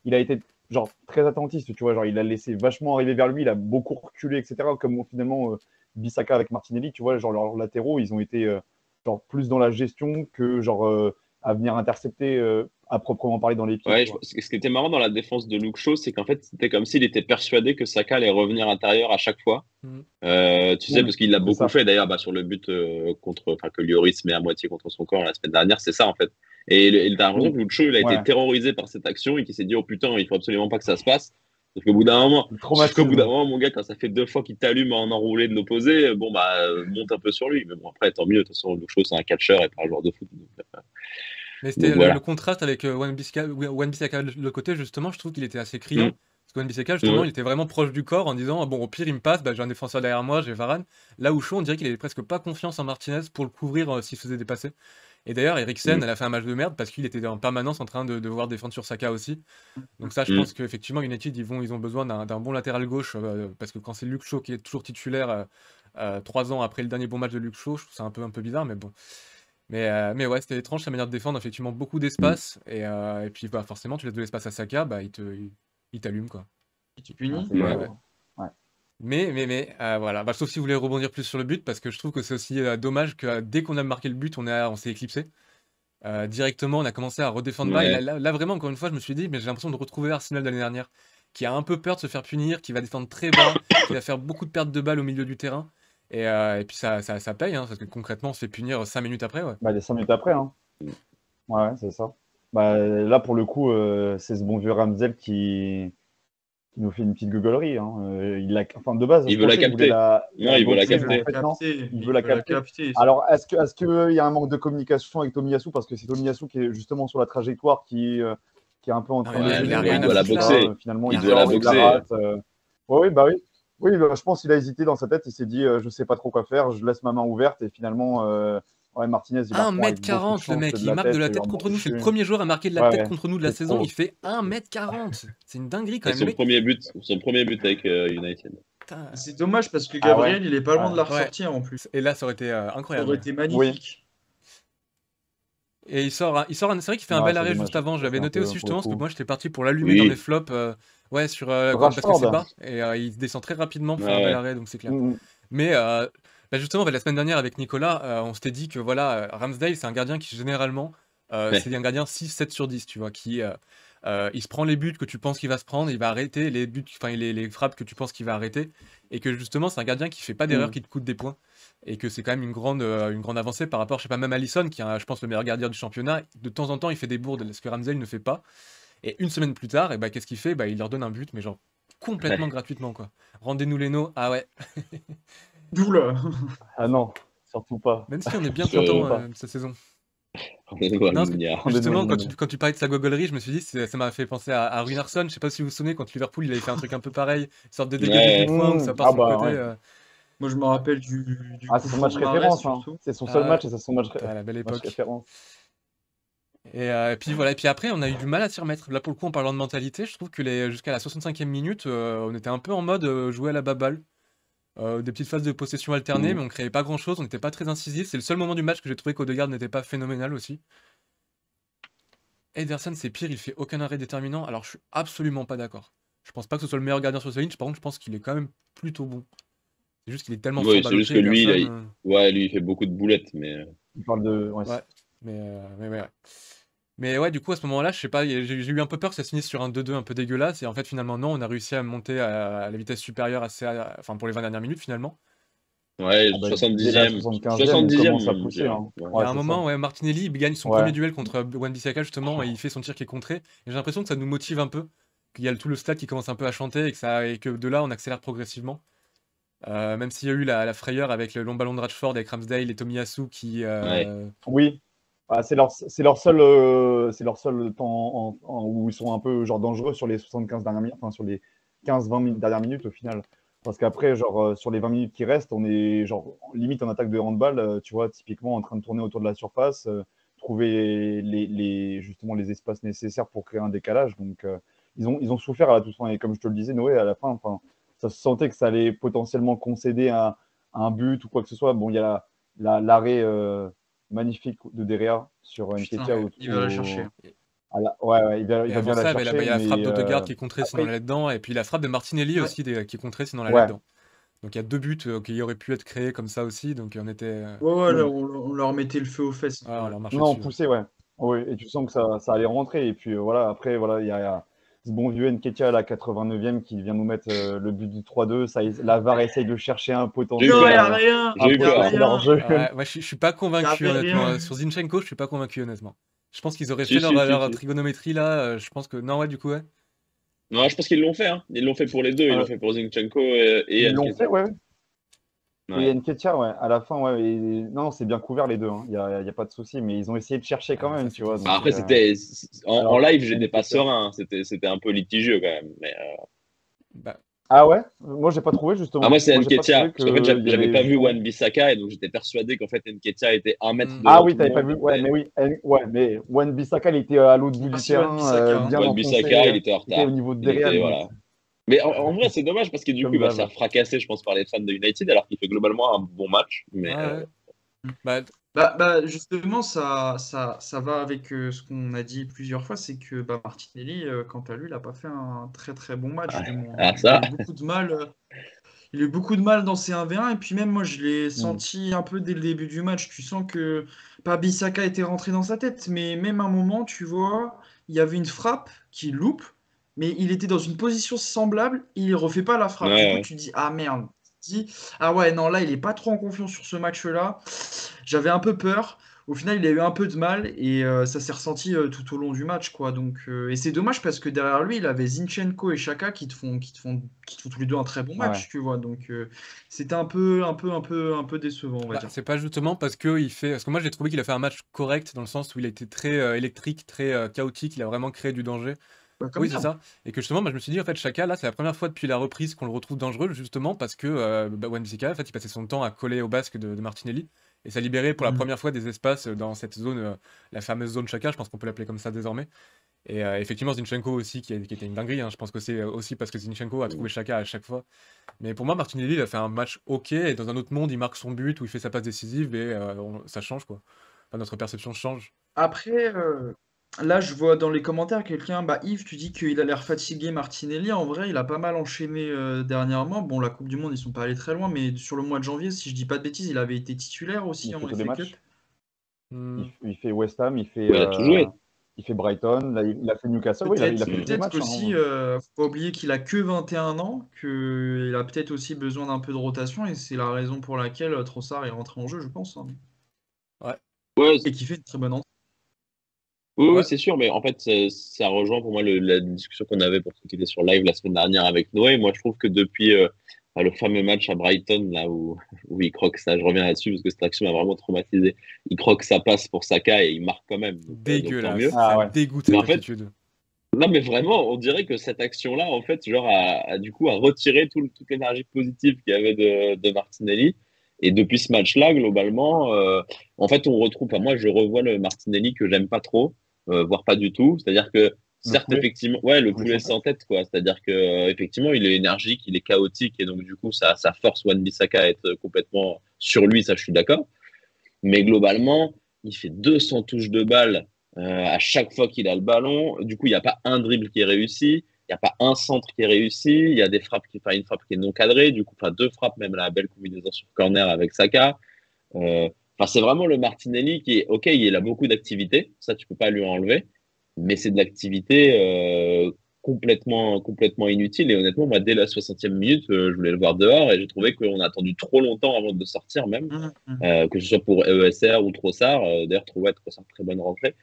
Il a été genre très attentiste, tu vois. Genre, il a laissé vachement arriver vers lui, il a beaucoup reculé, etc. Comme finalement Bissaka avec Martinelli, tu vois. Genre, leurs latéraux, ils ont été genre plus dans la gestion que genre à venir intercepter à proprement parler dans les pieds. Ouais, ce qui était marrant dans la défense de Luke Shaw, c'est qu'en fait, c'était comme s'il était persuadé que Saka allait revenir intérieur à chaque fois. Tu sais, parce qu'il l'a beaucoup fait d'ailleurs sur le but que Lloris met à moitié contre son corps la semaine dernière, c'est ça en fait. Et t'as l'impression que Luke Shaw, il a été terrorisé par cette action et qu'il s'est dit, oh putain, il faut absolument pas que ça se passe. Sauf qu'au bout d'un moment, mon gars, quand ça fait 2 fois qu'il t'allume en enroulé de l'opposé, bon, monte un peu sur lui. Mais bon, après, tant mieux. De toute façon, Luke Shaw, c'est un catcheur et pas un joueur de foot. Mais c'était le contraste avec Wan-Bissaka de l'autre côté, justement, je trouve qu'il était assez criant. Parce que Wan-Bissaka, justement, il était vraiment proche du corps en disant bon, au pire, il me passe, j'ai un défenseur derrière moi, j'ai Varane. Là où Shaw, on dirait qu'il avait presque pas confiance en Martinez pour le couvrir s'il se faisait dépasser. Et d'ailleurs, Eriksen, elle a fait un match de merde parce qu'il était en permanence en train de devoir défendre sur Saka aussi. Donc, ça, je pense qu'effectivement, United, ils ont besoin d'un bon latéral gauche parce que quand c'est Luke Shaw qui est toujours titulaire 3 ans après le dernier bon match de Luke Shaw, je trouve ça un peu bizarre, mais bon. Mais ouais, c'était étrange sa manière de défendre, effectivement, beaucoup d'espace. Et puis, forcément, tu laisses de l'espace à Saka, il t'allume, quoi. Il te punit. Mais voilà, sauf si vous voulez rebondir plus sur le but, parce que je trouve que c'est aussi dommage que dès qu'on a marqué le but, on s'est éclipsé. Directement, on a commencé à redéfendre bas. Et là, vraiment, encore une fois, je me suis dit, mais j'ai l'impression de retrouver Arsenal de l'année dernière, qui a un peu peur de se faire punir, qui va défendre très bas, qui va faire beaucoup de pertes de balles au milieu du terrain. Et puis ça paye, hein, parce que concrètement, on se fait punir 5 minutes après. Ouais. Les 5 minutes après. Hein. Ouais, c'est ça. Là, pour le coup, c'est ce bon vieux Ramsdale qui nous fait une petite gueulerie. Hein. De base, il veut la capter. Il veut la capter. Il veut la capter. Alors, est-ce qu'il y a un manque de communication avec Tomiyasu? Parce que c'est Tomiyasu qui est justement sur la trajectoire qui est un peu en train de... Il doit la boxer. Finalement, il doit la boxer. Oui, oui, je pense qu'il a hésité dans sa tête. Il s'est dit, je sais pas trop quoi faire, je laisse ma main ouverte. Et finalement, Martinez, il 1m40, le mec, il marque de la tête contre nous. C'est le premier joueur à marquer de la tête contre nous de la saison. Il fait 1m40. C'est une dinguerie quand même. C'est son premier but avec United. C'est dommage parce que Gabriel, il est pas loin de la ressortir en plus. Et là, ça aurait été incroyable. Ça aurait été magnifique. Et il sort, c'est vrai qu'il fait un Ouais, bel c'est arrêt dommage. juste avant. Ça, J'avais c'est un noté peu aussi pour le justement parce que coup. moi j'étais parti pour l'allumer dans mes Oui. flops. Ouais, parce que c'est Rashford. bas et il descend très rapidement pour Ouais, faire un bel ouais. arrêt, donc c'est clair. Mm. Mais bah, justement, la semaine dernière avec Nicolas, on s'était dit que voilà, Ramsdale, c'est un gardien qui généralement, Ouais. c'est un gardien 6-7 sur 10, tu vois, il se prend les buts que tu penses qu'il va se prendre, il va arrêter les buts, enfin les frappes que tu penses qu'il va arrêter, et que justement c'est un gardien qui fait pas d'erreur, Mm. qui te coûte des points, et que c'est quand même une grande avancée par rapport, je sais pas, même Alisson, qui est, je pense, le meilleur gardien du championnat. De temps en temps, il fait des bourdes, ce que Ramsdale ne fait pas. Et une semaine plus tard, et bah, qu'est-ce qu'il fait? Bah, il leur donne un but, mais genre complètement gratuitement, quoi. Rendez-nous les nos, ah ouais. Oula. Ah non, surtout pas. Même si on est bien Surtout content Je... pas. de cette saison. Rendez-nous à Non, parce que Lunia. Rendez-nous justement, le Mounier. quand tu parlais de sa gogolerie, je me suis dit, ça m'a fait penser à Runarsson. Je sais pas si vous vous souvenez, contre Liverpool, il avait fait un truc un peu pareil, une sorte de dégât des Ouais. coups de poing où ça part Ah sur le bah côté. ouais. Moi, je me rappelle du Ah, coup c'est son match fourre Mahrez référence, hein. surtout. C'est son seul Ah match ouais, et c'est son match, putain, la belle match époque. référence. Et puis voilà, et puis après, on a eu du mal à s'y remettre. Là, pour le coup, en parlant de mentalité, je trouve que jusqu'à la 65e minute, on était un peu en mode jouer à la baballe. Des petites phases de possession alternées, mais Mm. on créait pas grand chose, on n'était pas très incisif. C'est le seul moment du match que j'ai trouvé qu'Odegaard n'était pas phénoménal aussi. Ederson, c'est pire, il fait aucun arrêt déterminant, alors je suis absolument pas d'accord. Je pense pas que ce soit le meilleur gardien sur sa ligne, par contre, je pense qu'il est quand même plutôt bon. C'est juste qu'il est tellement fort Oui, balle c'est au juste pied, que lui, Ederson. ouais, lui, il fait beaucoup de boulettes, mais Il parle de. Ouais. Ouais, mais ouais. Mais ouais, du coup, à ce moment-là, je sais pas, j'ai eu un peu peur que ça se finisse sur un 2-2 un peu dégueulasse, et en fait, finalement, non, on a réussi à monter à la vitesse supérieure enfin, pour les 20 dernières minutes, finalement. ouais, Ah bah, dès la 70e. 75e, on 70e, commence à je pousser, dirais. hein. Ouais. Il y Ouais, a un c'est ça. moment, ouais, Martinelli, il gagne son Ouais. premier duel contre Wan-Bissaka, justement, et il fait son tir qui est contré. Et j'ai l'impression que ça nous motive un peu, qu'il y a tout le stade qui commence un peu à chanter, et que de là, on accélère progressivement. Même s'il y a eu la frayeur avec le long ballon de Rashford, avec Ramsdale et Tomiyasu qui... Ouais. Oui. Ah, c'est leur seul temps où ils sont un peu genre dangereux sur les 75 dernières minutes, enfin sur les 15-20 dernières minutes au final. Parce qu'après, genre sur les 20 minutes qui restent, on est genre limite en attaque de handball, tu vois, typiquement en train de tourner autour de la surface, trouver justement les espaces nécessaires pour créer un décalage. Donc ils ont souffert à la toute fin. Et comme je te le disais, Noé, à la fin, enfin, ça se sentait que ça allait potentiellement concéder un but ou quoi que ce soit. Bon, il y a l'arrêt magnifique de Derrea sur Putain, Nketiah il va la chercher. ouais, ouais, il Et va avant bien la ça, il y a chercher, la frappe mais d'Odegaard qui est contrée, sinon elle après, allait dedans, et puis la frappe de Martinelli Ouais. aussi, qui est contrée, sinon elle allait ouais, dedans. Donc il y a deux buts qui auraient pu être créés comme ça aussi, donc on était... Ouais, là, on leur mettait le feu aux fesses. ouais, on leur marchait non, dessus. Ouais. poussé, ouais. Oui, et tu sens que ça allait rentrer. Et puis voilà, après, voilà, il y a ce bon vieux Nketiah à la 89e qui vient nous mettre le but du 3-2. La VAR essaye de chercher un J'ai eu potentiel, Non, il n'y a peur. rien. J'ai eu Il y a peur. potentiel hors rien. jeu. Ouais, moi je suis pas Il y convaincu avait honnêtement. rien. Sur Zinchenko, je suis pas convaincu honnêtement. Je pense qu'ils auraient Si, fait si, si, leur si. trigonométrie là. Je pense que non, ouais, du coup, ouais. Non, je pense qu'ils l'ont fait. Hein. Ils l'ont fait pour les deux. Ils l'ont Euh, fait pour Zinchenko et Ils l'ont Nketiah. fait, ouais. Et Ouais. Nketiah, ouais, à la fin, ouais. Non, c'est bien couvert les deux, hein. Y a pas de souci, mais ils ont essayé de chercher quand Ah, ça même, tu c'était vois. Bah, Donc, après, en alors, live, j'étais pas Nketiah. serein. C'était un peu litigieux quand même. Mais, bah, Ah ouais? Moi, j'ai pas trouvé, ah, moi, justement. c'est Moi, j'ai pas Nketiah. trouvé Parce qu'en fait, qu'il y j'avais avait pas vu justement. Wan-Bissaka et donc j'étais persuadé qu'en fait, Nketiah était 1 mètre hmm. Ah devant oui, tout le t'avais pas monde. vu. Ouais, mais oui. Ouais, mais Wan-Bissaka, il était à l'autre bout du Merci, Wan terrain, Bissaka. Hein. bien enfoncé. Wan-Bissaka, il était en Il était au retard. niveau de Il derrière, était, limite, voilà. Mais en vrai, c'est dommage parce que du coup, il comme va se faire d'hab. fracasser, je pense, par les fans de United alors qu'il fait globalement un bon match. Ouais, Mais ouais. Bah, Justement, ça va avec ce qu'on a dit plusieurs fois, c'est que Martinelli, quant à lui, il n'a pas fait un très très bon match, du moins. ah, Il a ça, eu beaucoup de mal. Il a eu beaucoup de mal dans ses 1v1 et puis même moi je l'ai Mm. senti un peu dès le début du match. Tu sens que pas Bissaka était rentré dans sa tête, mais même à un moment, tu vois, il y avait une frappe qui loupe, mais il était dans une position semblable, il refait pas la ouais, frappe. Du coup, ouais. tu dis ah merde. Tu dis ah ouais non là il est pas trop en confiance sur ce match-là. J'avais un peu peur. Au final, il a eu un peu de mal et ça s'est ressenti tout au long du match, quoi. Donc, et c'est dommage parce que derrière lui, il avait Zinchenko et Xhaka qui te font tous les deux un très bon Ouais. match, tu vois. Donc, c'était un peu décevant, on va bah, dire. c'est pas justement parce que il fait. Parce que moi j'ai trouvé qu'il a fait un match correct dans le sens où il a été très électrique, très chaotique, il a vraiment créé du danger. Bah, comme Oui, c'est ça. ça. Et que justement, moi, je me suis dit, en fait, Chaka, là, c'est la première fois depuis la reprise qu'on le retrouve dangereux, justement parce que Wan-Bissaka, en fait, il passait son temps à coller au basque de Martinelli. Et ça libérait pour la Mhm. première fois des espaces dans cette zone, la fameuse zone Chaka, je pense qu'on peut l'appeler comme ça désormais. Et effectivement, Zinchenko aussi, qui était une dinguerie. Hein. Je pense que c'est aussi parce que Zinchenko a trouvé Chaka à chaque fois. Mais pour moi, Martinelli, il a fait un match ok. Et dans un autre monde, il marque son but ou il fait sa passe décisive et ça change, quoi. Enfin, notre perception change. Après, là, je vois dans les commentaires quelqu'un, Yves, tu dis qu'il a l'air fatigué, Martinelli. En vrai, il a pas mal enchaîné dernièrement. Bon, la Coupe du Monde, ils sont pas allés très loin, mais sur le mois de janvier, si je dis pas de bêtises, il avait été titulaire aussi Il en fait tous les FA Cup. matchs. Hmm. Il fait West Ham, Ouais, il a tout joué. il fait Brighton, là, il a fait Newcastle. Oui, il a fait tous les Peut-être matchs. qu'aussi, faut pas oublier qu'il a que 21 ans, qu'il a peut-être aussi besoin d'un peu de rotation, et c'est la raison pour laquelle Trossard est rentré en jeu, je pense, hein. Ouais. Ouais, Et qui fait une très bonne entrée. oui, Ouais. c'est sûr, mais en fait, ça rejoint pour moi la discussion qu'on avait pour ceux qui étaient sur live la semaine dernière avec Noé. Moi, je trouve que depuis le fameux match à Brighton, là où il croque ça, je reviens là-dessus parce que cette action m'a vraiment traumatisé. Il croque sa passe pour Saka et il marque quand même, donc tant mieux. Dégueulasse. Ah Ça ouais. me dégoûte Mais cette en fait, attitude. non, mais vraiment, on dirait que cette action-là, en fait, genre, du coup, a retiré toute l'énergie positive qu'il y avait de Martinelli. Et depuis ce match-là, globalement, en fait, on retrouve, enfin, moi, je revois le Martinelli que j'aime pas trop, voire pas du tout. C'est-à-dire que, Le certes, poulet, effectivement, ouais, le poulet poulet sans sans tête. tête, quoi. C'est-à-dire que, effectivement, il est énergique, il est chaotique, et donc, du coup, ça force Wan-Bissaka à être complètement sur lui, ça, je suis d'accord. Mais globalement, il fait 200 touches de balle à chaque fois qu'il a le ballon. Du coup, il n'y a pas un dribble qui est réussi. Il n'y a pas un centre qui est réussi. Il y a des frappes enfin, une frappe qui est non cadrée. Du coup, enfin, deux frappes, même la belle combinaison sur corner avec Saka. Euh, Enfin, c'est vraiment le Martinelli qui est, OK, il a beaucoup d'activité. Ça, tu peux pas lui enlever. Mais c'est de l'activité complètement inutile. Et honnêtement, moi, dès la 60e minute, je voulais le voir dehors et j'ai trouvé qu'on a attendu trop longtemps avant de sortir même. Que ce soit pour ESR ou Trossard. D'ailleurs, Trossard, très bonne rentrée.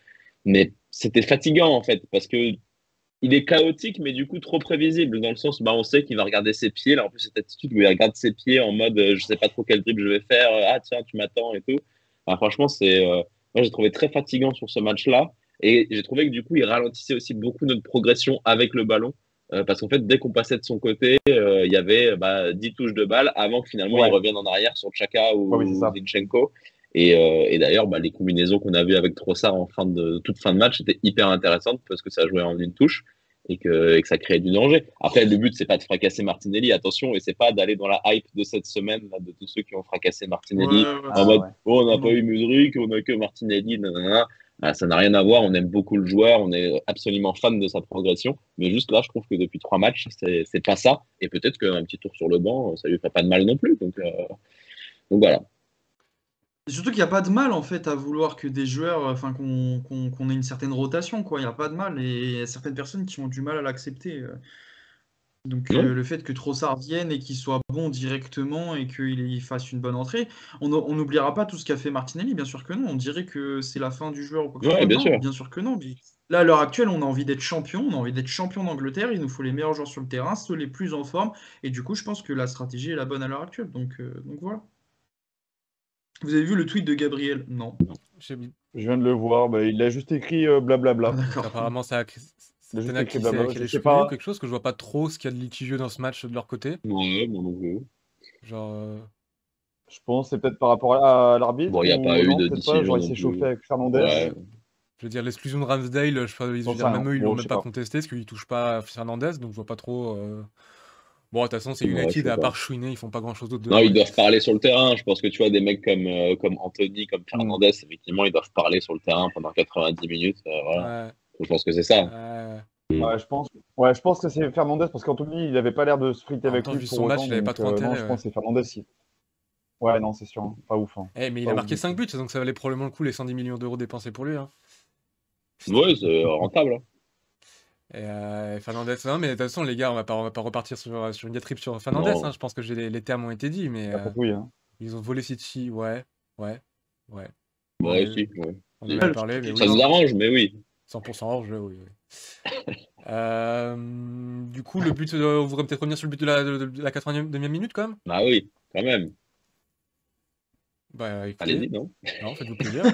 Mais c'était fatigant, en fait, parce que il est chaotique, mais du coup trop prévisible, dans le sens où on sait qu'il va regarder ses pieds. Là, en plus, cette attitude où il regarde ses pieds en mode je sais pas trop quel dribble je vais faire, ah tiens, tu m'attends et tout. Enfin, franchement, moi, j'ai trouvé très fatigant sur ce match-là. Et j'ai trouvé que du coup, il ralentissait aussi beaucoup notre progression avec le ballon. Parce qu'en fait, dès qu'on passait de son côté, il y avait 10 touches de balle avant que finalement il Ouais, revienne en arrière sur Chaka ouais, oui, c'est ou ça. Zinchenko. Et d'ailleurs, les combinaisons qu'on a vues avec Trossard en toute fin de match étaient hyper intéressantes parce que ça jouait en une touche et que ça créait du danger. Après, le but, c'est pas de fracasser Martinelli, attention, et c'est pas d'aller dans la hype de cette semaine, là, de tous ceux qui ont fracassé Ouais, Martinelli, ouais, en Ah mode, ouais. oh, on n'a pas non. eu Mudryk, on n'a que Martinelli, nanana. Ah, ça n'a rien à voir, on aime beaucoup le joueur, on est absolument fan de sa progression, mais juste là, je trouve que depuis 3 matchs, c'est pas ça, et peut-être qu'un petit tour sur le banc, ça lui ferait pas de mal non plus, donc voilà. Et surtout qu'il n'y a pas de mal en fait à vouloir que des joueurs, enfin qu'on ait une certaine rotation, quoi. Il n'y a pas de mal. Et il y a certaines personnes qui ont du mal à l'accepter. Donc Ouais, le fait que Trossard vienne et qu'il soit bon directement et qu'il fasse une bonne entrée, on n'oubliera pas tout ce qu'a fait Martinelli, bien sûr que non. On dirait que c'est la fin du joueur ou quoi que ce ouais, soit. bien Non, sûr. bien sûr que non. Mais là, à l'heure actuelle, on a envie d'être champion, on a envie d'être champion d'Angleterre. Il nous faut les meilleurs joueurs sur le terrain, ceux les plus en forme. Et du coup, je pense que la stratégie est la bonne à l'heure actuelle. Donc voilà. Vous avez vu le tweet de Gabriel? Non. J'ai mis- Je viens de le voir. Il a juste écrit Ah, blablabla. Donc d'accord. apparemment, Il a c'est juste Tenac écrit qui blablabla. Je allait sais chouiner ou pas. quelque chose que je vois pas trop ce qu'il y a de litigieux dans ce match de leur côté. Ouais, moi non plus. Genre, Je pense que c'est peut-être par rapport à l'arbitre Bon, il n'y a pas ou eu non, de peut-être pas. décision Genre, il non s'est plus. chauffé avec Fernandez. Ouais. je veux dire, l'exclusion de Ramsdale, je veux J'en sais dire, même rien. eux, ils l'ont Bon, je même sais pas pas. contesté parce qu'ils touchent pas à Fernandez, donc je vois pas trop. Bon, de toute façon, c'est Ouais, je United, sais à pas. part chouiner, ils font pas grand-chose d'autre Non, devant. ils doivent parler sur le terrain. Je pense que tu vois, des mecs comme Anthony, comme Hmm. Fernandez, effectivement, ils doivent parler sur le terrain pendant 90 minutes. Voilà. Ouais, Je pense que c'est ça. ouais. Ouais, je pense que c'est Fernandez parce qu'Anthony, il n'avait pas l'air de se friter En même avec temps, lui vu pour son match, autant. il avait pas Donc, trop non, intérêt, je ouais. pense que c'est Fernandez. Ouais, non, c'est sûr, hein. Pas ouf, hein. Eh, mais il Pas a ouf marqué du 5 tout. buts, donc ça valait probablement le coup les 110 millions d'euros dépensés pour lui, hein. Ouais, c'est rentable, hein. Et Fernandez, non, mais de toute façon, les gars, on va pas repartir sur une diatribe sur Fernandez, hein. Non, Je pense que les termes ont été dits, mais La patrouille, hein. ils ont volé City, ouais, ouais, ouais. moi aussi. Ouais. On en Si. avait Le parlé, truc mais est oui, Ça nous 100%, arrange, mais oui. 100% hors jeu, oui, oui. Du coup, le but, on voudrait peut-être revenir sur le but de la 82e minute, quand même? Bah oui, quand même. Bah, écoutez, Allez-y, non? non, faites-vous plaisir.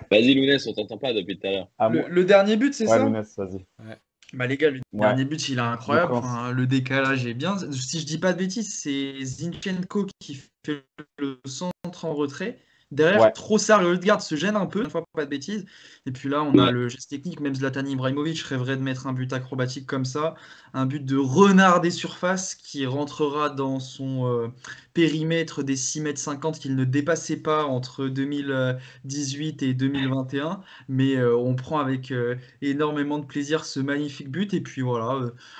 Vas-y, Lounès, on t'entend pas depuis tout à l'heure. À Le, moi. le dernier but, c'est Ouais, ça? Lounès, vas-y. Ouais. Bah les gars, le Ouais, dernier but, il est le incroyable. prince. Enfin, le décalage est bien. Si je dis pas de bêtises, c'est Zinchenko qui fait le centre en retrait. Derrière, Ouais, Trossard et Odegaard se gênent un peu, une fois pas de bêtises. Et puis là, on a Ouais. le geste technique. Même Zlatan Ibrahimovic rêverait de mettre un but acrobatique comme ça. Un but de renard des surfaces qui rentrera dans son périmètre des 6,50 m qu'il ne dépassait pas entre 2018 et 2021. Mais on prend avec énormément de plaisir ce magnifique but. Et puis voilà,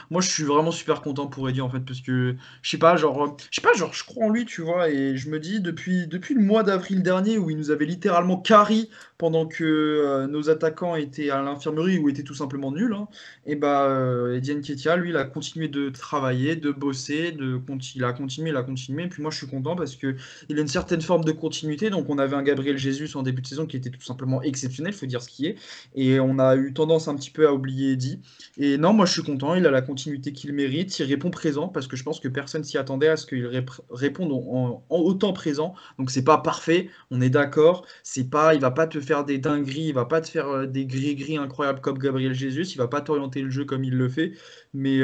moi je suis vraiment super content pour Eddie en fait, parce que je sais pas, genre, je crois en lui, tu vois, et je me dis, depuis le mois d'avril dernier, où il nous avait littéralement carry pendant que nos attaquants étaient à l'infirmerie ou étaient tout simplement nuls, hein, et bah, Eddie Nketiah, lui, il a continué de travailler, de bosser, il a continué, et puis moi, je suis content parce que il a une certaine forme de continuité, donc on avait un Gabriel Jesus en début de saison qui était tout simplement exceptionnel, faut dire ce qui est, et on a eu tendance un petit peu à oublier Eddie, et non, moi, je suis content, il a la continuité qu'il mérite, il répond présent, parce que je pense que personne s'y attendait à ce qu'il réponde en autant présent. Donc c'est pas parfait, on est d'accord. C'est pas, il va pas te faire des dingueries, il va pas te faire des gris-gris incroyables comme Gabriel Jesus, il va pas t'orienter le jeu comme il le fait. Mais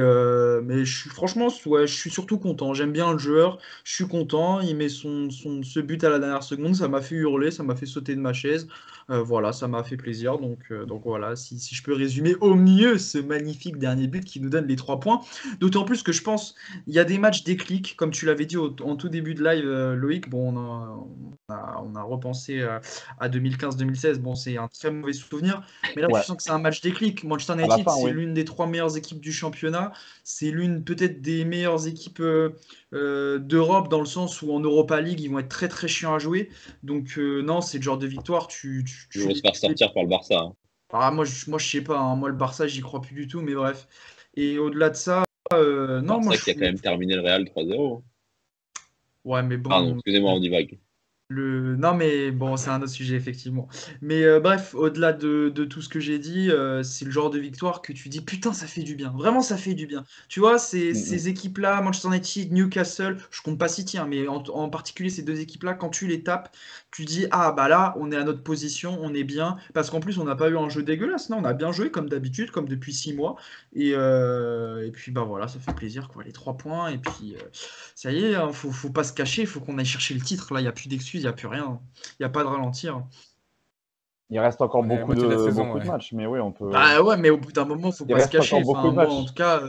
franchement, ouais, je suis surtout content. J'aime bien le joueur, je suis content. Il met ce but à la dernière seconde, ça m'a fait hurler, ça m'a fait sauter de ma chaise. Voilà, ça m'a fait plaisir. Donc voilà, si je peux résumer au mieux ce magnifique dernier but qui nous donne les 3 points. D'autant plus que je pense il y a des matchs déclics, comme tu l'avais dit en tout début de live, Loïc. Bon, on a repensé à 2015-2016. Bon, c'est un très mauvais souvenir. Mais là, tu Ouais, sens que c'est un match déclic. Manchester à la United, fin, c'est oui. l'une des 3 meilleures équipes du championnat. C'est l'une peut-être des meilleures équipes d'Europe, dans le sens où en Europa League, ils vont être très très chiants à jouer. Donc, non, c'est le genre de victoire. Ils vont se faire sortir par le Barça. Hein. Ah, moi, je sais pas, hein. Moi, le Barça, j'y crois plus du tout. Mais bref. Et au-delà de ça, non, moi, Barça je qui a quand même terminé le Real 3-0. Ouais, mais Pardon, bon, excusez-moi, on divague. Non, mais bon, c'est un autre sujet, effectivement. Mais bref, au-delà de tout ce que j'ai dit, c'est le genre de victoire que tu dis, putain, ça fait du bien. Vraiment, ça fait du bien. Tu vois, Mm, ces équipes-là, Manchester United, Newcastle, je compte pas City, hein, mais en particulier ces deux équipes-là, quand tu les tapes, tu dis, ah, bah là, on est à notre position, on est bien. Parce qu'en plus, on n'a pas eu un jeu dégueulasse, non, on a bien joué, comme d'habitude, comme depuis 6 mois. Et puis, bah voilà, ça fait plaisir, quoi, les 3 points. Et puis, ça y est, hein, faut pas se cacher, il faut qu'on aille chercher le titre. Là, il n'y a plus d'excuses, il n'y a plus rien. Il n'y a pas de ralentir. Il reste encore On est à la moitié de la saison, beaucoup de ouais. matchs, mais oui, on peut. Bah ouais, mais au bout d'un moment, faut Il pas se reste cacher. encore beaucoup Enfin, de moi, en matchs. tout cas,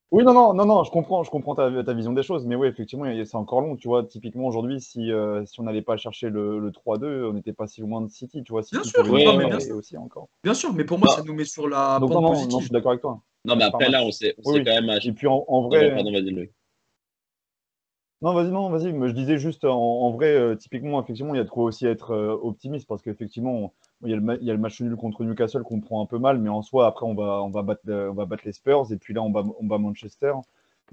Oui, non, non, non, non, je comprends ta vision des choses, mais oui, effectivement, c'est encore long, tu vois. Typiquement, aujourd'hui, si on n'allait pas chercher le 3-2, on n'était pas si loin de City, tu vois. bien City sûr, pouvait nous non, Ouais, mais ouais. rattraper aussi encore. bien sûr, mais pour moi, ça Bah, nous met sur la Donc, non, pente non, non, je positive. suis d'accord avec toi. non, mais Match par après, là, match. on Oui, s'est oui. quand même. Et puis, en Pardon, vrai. pardon, vas-y, Loïc. Non, vas-y, non, vas-y. Mais je disais juste, en vrai, typiquement, effectivement, il y a de quoi aussi être optimiste parce qu'effectivement, il y a le match nul contre Newcastle qu'on prend un peu mal, mais en soi, après, on va battre les Spurs et puis là, on bat Manchester.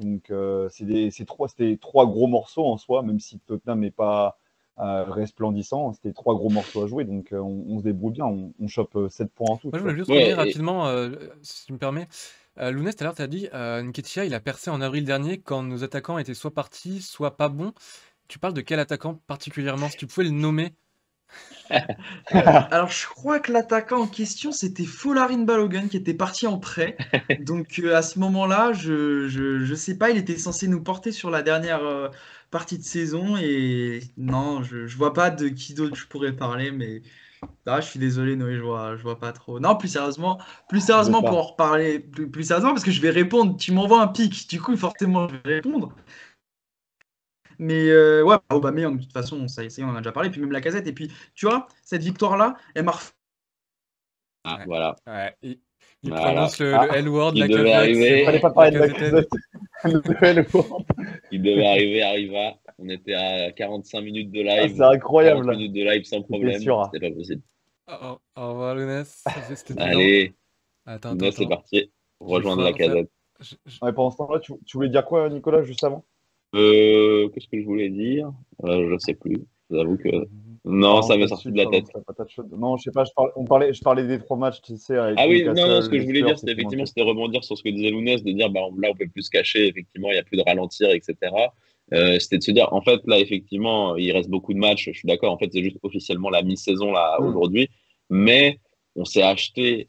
Donc, c'était 3 gros morceaux en soi, même si Tottenham n'est pas resplendissant. C'était 3 gros morceaux à jouer, donc on se débrouille bien. On chope 7 points en tout, Moi, tu je vois. voulais juste revenir Ouais, rapidement, si tu me permets. Lounès, tout à l'heure, tu as dit Nketiah, il a percé en avril dernier quand nos attaquants étaient soit partis, soit pas bons. Tu parles de quel attaquant particulièrement? Si tu pouvais le nommer. Alors, je crois que l'attaquant en question, c'était Folarin Balogun qui était parti en prêt. Donc, à ce moment-là, je sais pas, il était censé nous porter sur la dernière partie de saison. Et non, je vois pas de qui d'autre je pourrais parler, mais je suis désolé, Noé, je vois pas trop. Non, plus Je veux sérieusement pour pas. en reparler, plus sérieusement, parce que je vais répondre. Tu m'envoies un pic, du coup, forcément, je vais répondre. Mais ouais, Aubameyang, de toute façon, ça y est, on en a déjà parlé. Puis même la casette. Et puis, tu vois, cette victoire-là, elle m'a ah, Ouais. voilà. Ouais, il Voilà. prononce le Ah, L-word, Il la devait casette, c'est arriver. fallait bon, pas la parler de la casette. casette. Noël World. Il devait arriver, arriva. On était à 45 minutes de Ah, live. c'est 40 incroyable. minutes de live sans C'était problème. sûr. C'était pas possible. Au revoir, Lounès. C'était du lent. Allez, Attends, Inès, c'est parti. je vais Rejoindre la pouvoir faire. casette. Ouais, pendant ce temps-là, tu voulais dire quoi, Nicolas, juste avant? Qu'est-ce que je voulais dire? Je sais plus. J'avoue que. Ah, Non, on ça m'est t'a sorti dessus, de la tête. t'as patate chaude. Non, je sais pas, je parlais des 3 matchs, tu sais, avec Ah oui, non, non, ce Newcastle, que je les voulais dire, Spurs et c'était puis effectivement, Manchester. c'était rebondir sur ce que disait Lounès, de dire, bah, là, on peut plus se cacher, effectivement, il n'y a plus de ralentir, etc. C'était de se dire, en fait, là, effectivement, il reste beaucoup de matchs, je suis d'accord, en fait, c'est juste officiellement la mi-saison, là, Hmm. aujourd'hui, mais on s'est acheté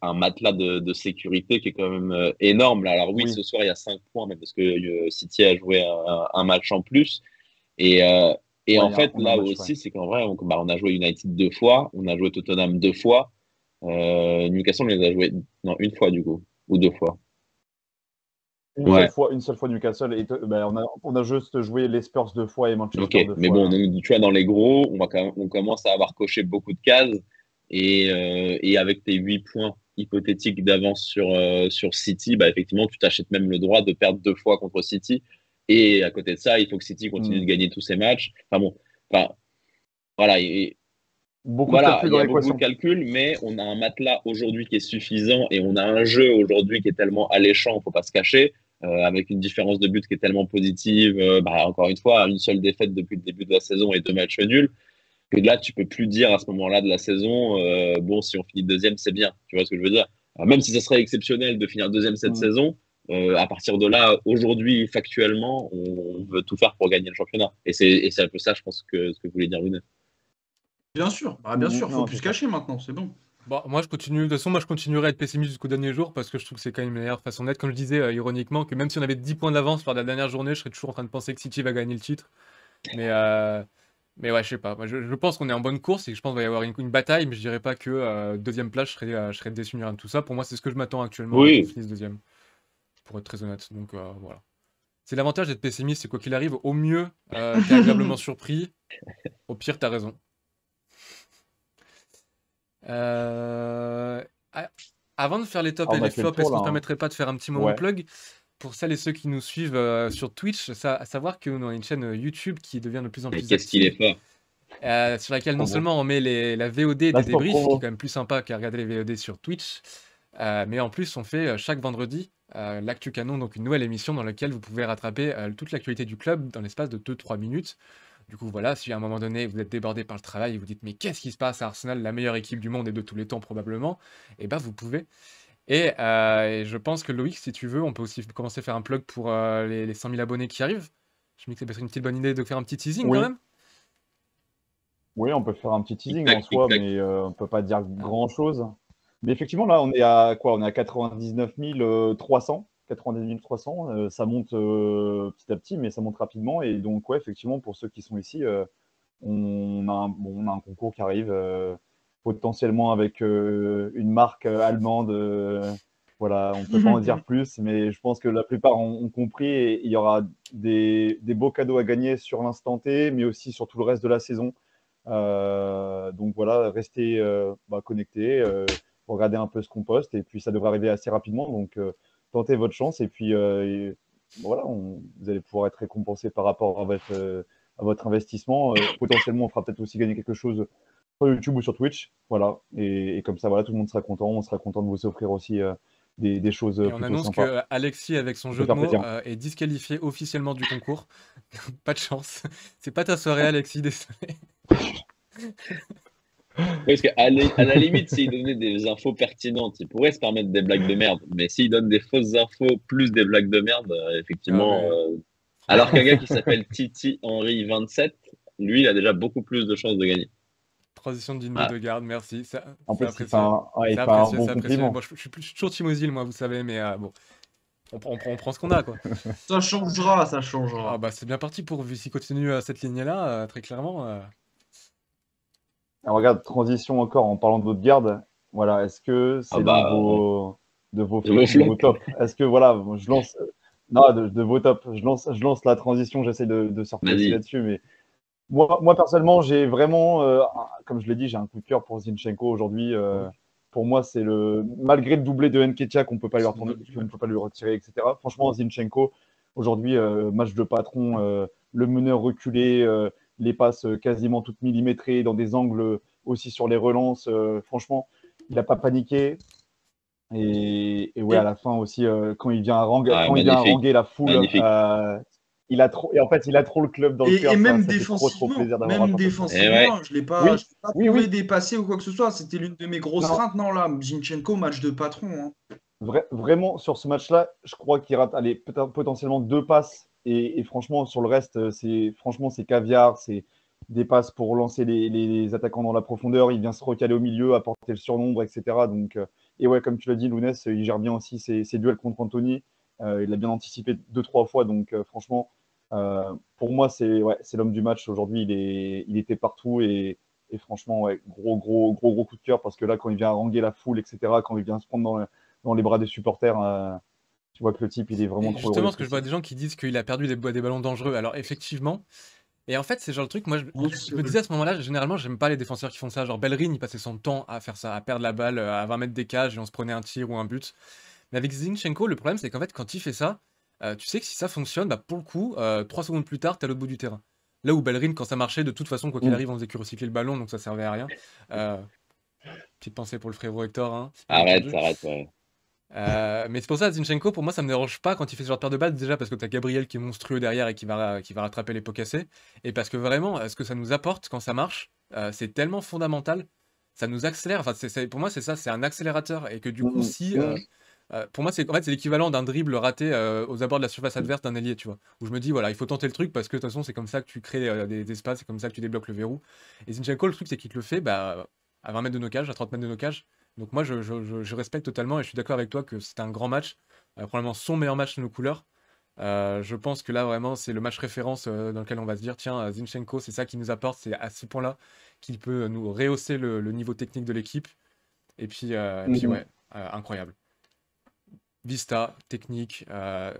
un matelas de sécurité qui est quand même énorme. Là. Alors oui, Oui, ce soir, il y a 5 points, mais parce que City a joué un match en plus. Et, euh, et ouais, en fait, on a un là match, ouais. aussi, c'est qu'en vrai, on a joué United 2 fois, on a joué Tottenham 2 fois. Newcastle, on les a joués non, une fois du coup, ou 2 fois. Ouais. Une seule fois Newcastle. Et on a juste joué les Spurs 2 fois et Ok, Manchester 2 mais fois. bon, donc, tu vois, dans les gros, on commence à avoir coché beaucoup de cases et avec tes 8 points hypothétiques d'avance sur City, bah, effectivement, tu t'achètes même le droit de perdre 2 fois contre City. Et à côté de ça, il faut que City continue de gagner tous ses matchs. Enfin bon, enfin, voilà, Beaucoup de voilà, calculs il dans y a beaucoup de l'équation. calculs, mais on a un matelas aujourd'hui qui est suffisant et on a un jeu aujourd'hui qui est tellement alléchant, faut pas se cacher, avec une différence de but qui est tellement positive. Bah, encore une fois, une seule défaite depuis le début de la saison et 2 matchs nuls, que là, tu peux plus dire à ce moment-là de la saison, bon, si on finit deuxième, c'est bien. Tu vois ce que je veux dire? Alors, même si ça serait exceptionnel de finir deuxième cette Mm. saison, à partir de là, aujourd'hui, factuellement, on veut tout faire pour gagner le championnat. Et c'est un peu ça, je pense, ce que voulait dire Lune. Bien sûr, bien sûr, faut Non, plus c'est se ça. cacher maintenant, c'est bon. Bon, moi, de toute façon, moi, je continuerai à être pessimiste jusqu'au dernier jour parce que je trouve que c'est quand même la meilleure façon d'être. Comme je disais ironiquement, que même si on avait 10 points d'avance lors de la dernière journée, je serais toujours en train de penser que City va gagner le titre. Mais, euh, mais ouais, je sais pas. Moi, je pense qu'on est en bonne course et que je pense qu'il va y avoir une bataille, mais je dirais pas que deuxième place, je serais déçu ni rien de tout ça. Pour moi, c'est ce que je m'attends actuellement qu'on Oui, finisse deuxième, pour être très honnête. Donc voilà. C'est l'avantage d'être pessimiste, c'est quoi qu'il arrive, au mieux, t'es agréablement surpris. Au pire, t'as raison. Euh, a- Avant de faire les tops Ah, et on les a fait le flops, est-ce tour qu'on là, se hein. permettrait pas de faire un petit moment Ouais. plug pour celles et ceux qui nous suivent sur Twitch, à savoir qu'on a une chaîne YouTube qui devient de plus en mais plus qu'est-ce qu'il est active, fort. sur laquelle non Trop beau. seulement on met la VOD des L'instant débriefs, qui est promo. quand même plus sympa qu'à regarder les VOD sur Twitch, mais en plus on fait chaque vendredi l'Actu Canon, donc une nouvelle émission dans laquelle vous pouvez rattraper toute l'actualité du club dans l'espace de 2-3 minutes. Du coup, voilà, si à un moment donné vous êtes débordé par le travail et vous dites mais qu'est-ce qui se passe à Arsenal, la meilleure équipe du monde et de tous les temps probablement, et ben vous pouvez. Et je pense que Loïc, si tu veux, on peut aussi commencer à faire un plug pour les 100 000 abonnés qui arrivent. Je me dis que ça peut être une petite bonne idée de faire un petit teasing quand Oui. même. Oui, on peut faire un petit teasing en Tic-tac, soi, tic-tac. mais on peut pas dire Ah, grand-chose. Mais effectivement, là, on est à quoi? On est à 99 300. 99 300. Ça monte petit à petit, mais ça monte rapidement. Et donc, ouais, effectivement, pour ceux qui sont ici, on a un concours qui arrive potentiellement avec une marque allemande. Voilà, on ne peut pas en dire plus, mais je pense que la plupart ont compris et il y aura des beaux cadeaux à gagner sur l'instant T, mais aussi sur tout le reste de la saison. Donc voilà, restez connectés, regardez un peu ce qu'on poste et puis ça devrait arriver assez rapidement. Donc tentez votre chance et puis voilà, vous allez pouvoir être récompensé par rapport à votre investissement. Potentiellement, on fera peut-être aussi gagner quelque chose sur YouTube ou sur Twitch. Voilà, et comme ça, voilà, tout le monde sera content. On sera content de vous offrir aussi des choses et on plutôt annonce sympas. que Alexis, avec son Ça peut jeu de faire mots, plaisir. est disqualifié officiellement du concours. Pas de chance. C'est pas ta soirée, Alexis, désolé. Parce à la limite, s'il donnait des infos pertinentes, il pourrait se permettre des blagues de merde. Mais s'il donne des fausses infos plus des blagues de merde, Ah, effectivement. mais Alors franchement, qu'un gars qui s'appelle Titi Henry 27, lui, il a déjà beaucoup plus de chances de gagner. transition de Dino Voilà. de garde, merci. En C'est plus, apprécié. il C'est fait un apprécié, bon c'est apprécié. Bon, compliment. je suis toujours Timozil, moi, vous savez, mais bon, on prend ce qu'on a, quoi. Ça changera, ça Ah changera. bah c'est bien parti pour s'il continue à cette lignée-là, très clairement. Alors, regarde, transition encore en parlant d'autres gardes. Voilà, est-ce que Ah c'est l'un bah, de vos de vos flops. tops? Est-ce que voilà, je lance non, de vos tops. Je lance la transition. J'essaie de surfer aussi Vas-y. là-dessus, mais moi personnellement, j'ai vraiment, comme je l'ai dit, j'ai un coup de cœur pour Zinchenko aujourd'hui. Pour moi, c'est le malgré le doublé de Nketiah C'est une note du qu'on match. peut pas lui retirer, etc. Franchement, Zinchenko aujourd'hui, match de patron, le meneur reculé, les passes quasiment toutes millimétrées dans des angles aussi sur les relances. Franchement, il n'a pas paniqué. Et ouais, à Et, la fin aussi, Ah, quand il vient magnifique. haranguer la foule, Magnifique. et en fait, il a trop le club dans le et cœur. Ça fait trop défensivement, plaisir d'avoir un joueur comme ça. Et ouais. je Oui, l'ai pas oui, trouvé oui. dépassé ou quoi que ce soit. C'était l'une de mes grosses Non, craintes. Non, là, Zinchenko, match de patron, hein. vraiment, sur ce match-là, je crois qu'il rate allez, potentiellement 2 passes. Et franchement, sur le reste, c'est caviar. C'est des passes pour lancer les attaquants dans la profondeur. Il vient se recaler au milieu, apporter le surnombre, etc. Donc, et ouais, comme tu l'as dit, Lounès, il gère bien aussi ses duels contre Anthony. Il a bien anticipé 2, 3 fois. Donc, franchement, pour moi, c'est l'homme du match. Aujourd'hui, il était partout. Et franchement, ouais, gros coup de cœur parce que là, quand il vient haranguer la foule, etc., quand il vient se prendre dans les bras des supporters, Tu vois que le type, il est vraiment Et trop justement, heureux parce que je vois d'être des ici. gens qui disent qu'il a perdu des ballons dangereux. Alors effectivement, et en fait, c'est genre le truc, moi Un je me seul. disais à ce moment-là, généralement, j'aime pas les défenseurs qui font ça. Genre Bellerin, il passait son temps à faire ça, à perdre la balle à 20 mètres des cages et on se prenait un tir ou un but. Mais avec Zinchenko, le problème, c'est qu'en fait, quand il fait ça, tu sais que si ça fonctionne, bah, pour le coup, 3 secondes plus tard, t'es à l'autre bout du terrain. Là où Bellerin, quand ça marchait, de toute façon, quoi qu'il Mm. arrive, on faisait que recycler le ballon, donc ça servait à rien. Euh, Petite pensée pour le frérot Hector, hein, bien Arrête, entendu. arrête, ouais. Mais c'est pour ça, Zinchenko, pour moi, ça me dérange pas quand il fait ce genre de paire de balles, déjà parce que t'as Gabriel qui est monstrueux derrière et qui va rattraper les pots cassés, et parce que vraiment, ce que ça nous apporte quand ça marche, c'est tellement fondamental, ça nous accélère, enfin, pour moi, c'est ça, c'est un accélérateur, et que du coup, Mm. si... Mm. pour moi, en fait, c'est l'équivalent d'un dribble raté aux abords de la surface adverse d'un ailier, tu vois. Où je me dis, voilà, il faut tenter le truc parce que de toute façon, c'est comme ça que tu crées des espaces, c'est comme ça que tu débloques le verrou. Et Zinchenko, le truc, c'est qu'il te le fait bah, à 20 mètres de nos cages, à 30 mètres de nos cages. Donc moi, je respecte totalement et je suis d'accord avec toi que c'était un grand match, probablement son meilleur match de nos couleurs. Je pense que là, vraiment, c'est le match référence dans lequel on va se dire, tiens, Zinchenko, c'est ça qui nous apporte, c'est à ce point-là qu'il peut nous rehausser le niveau technique de l'équipe. Et puis Mm. ouais, incroyable. Vista, technique, Ouais,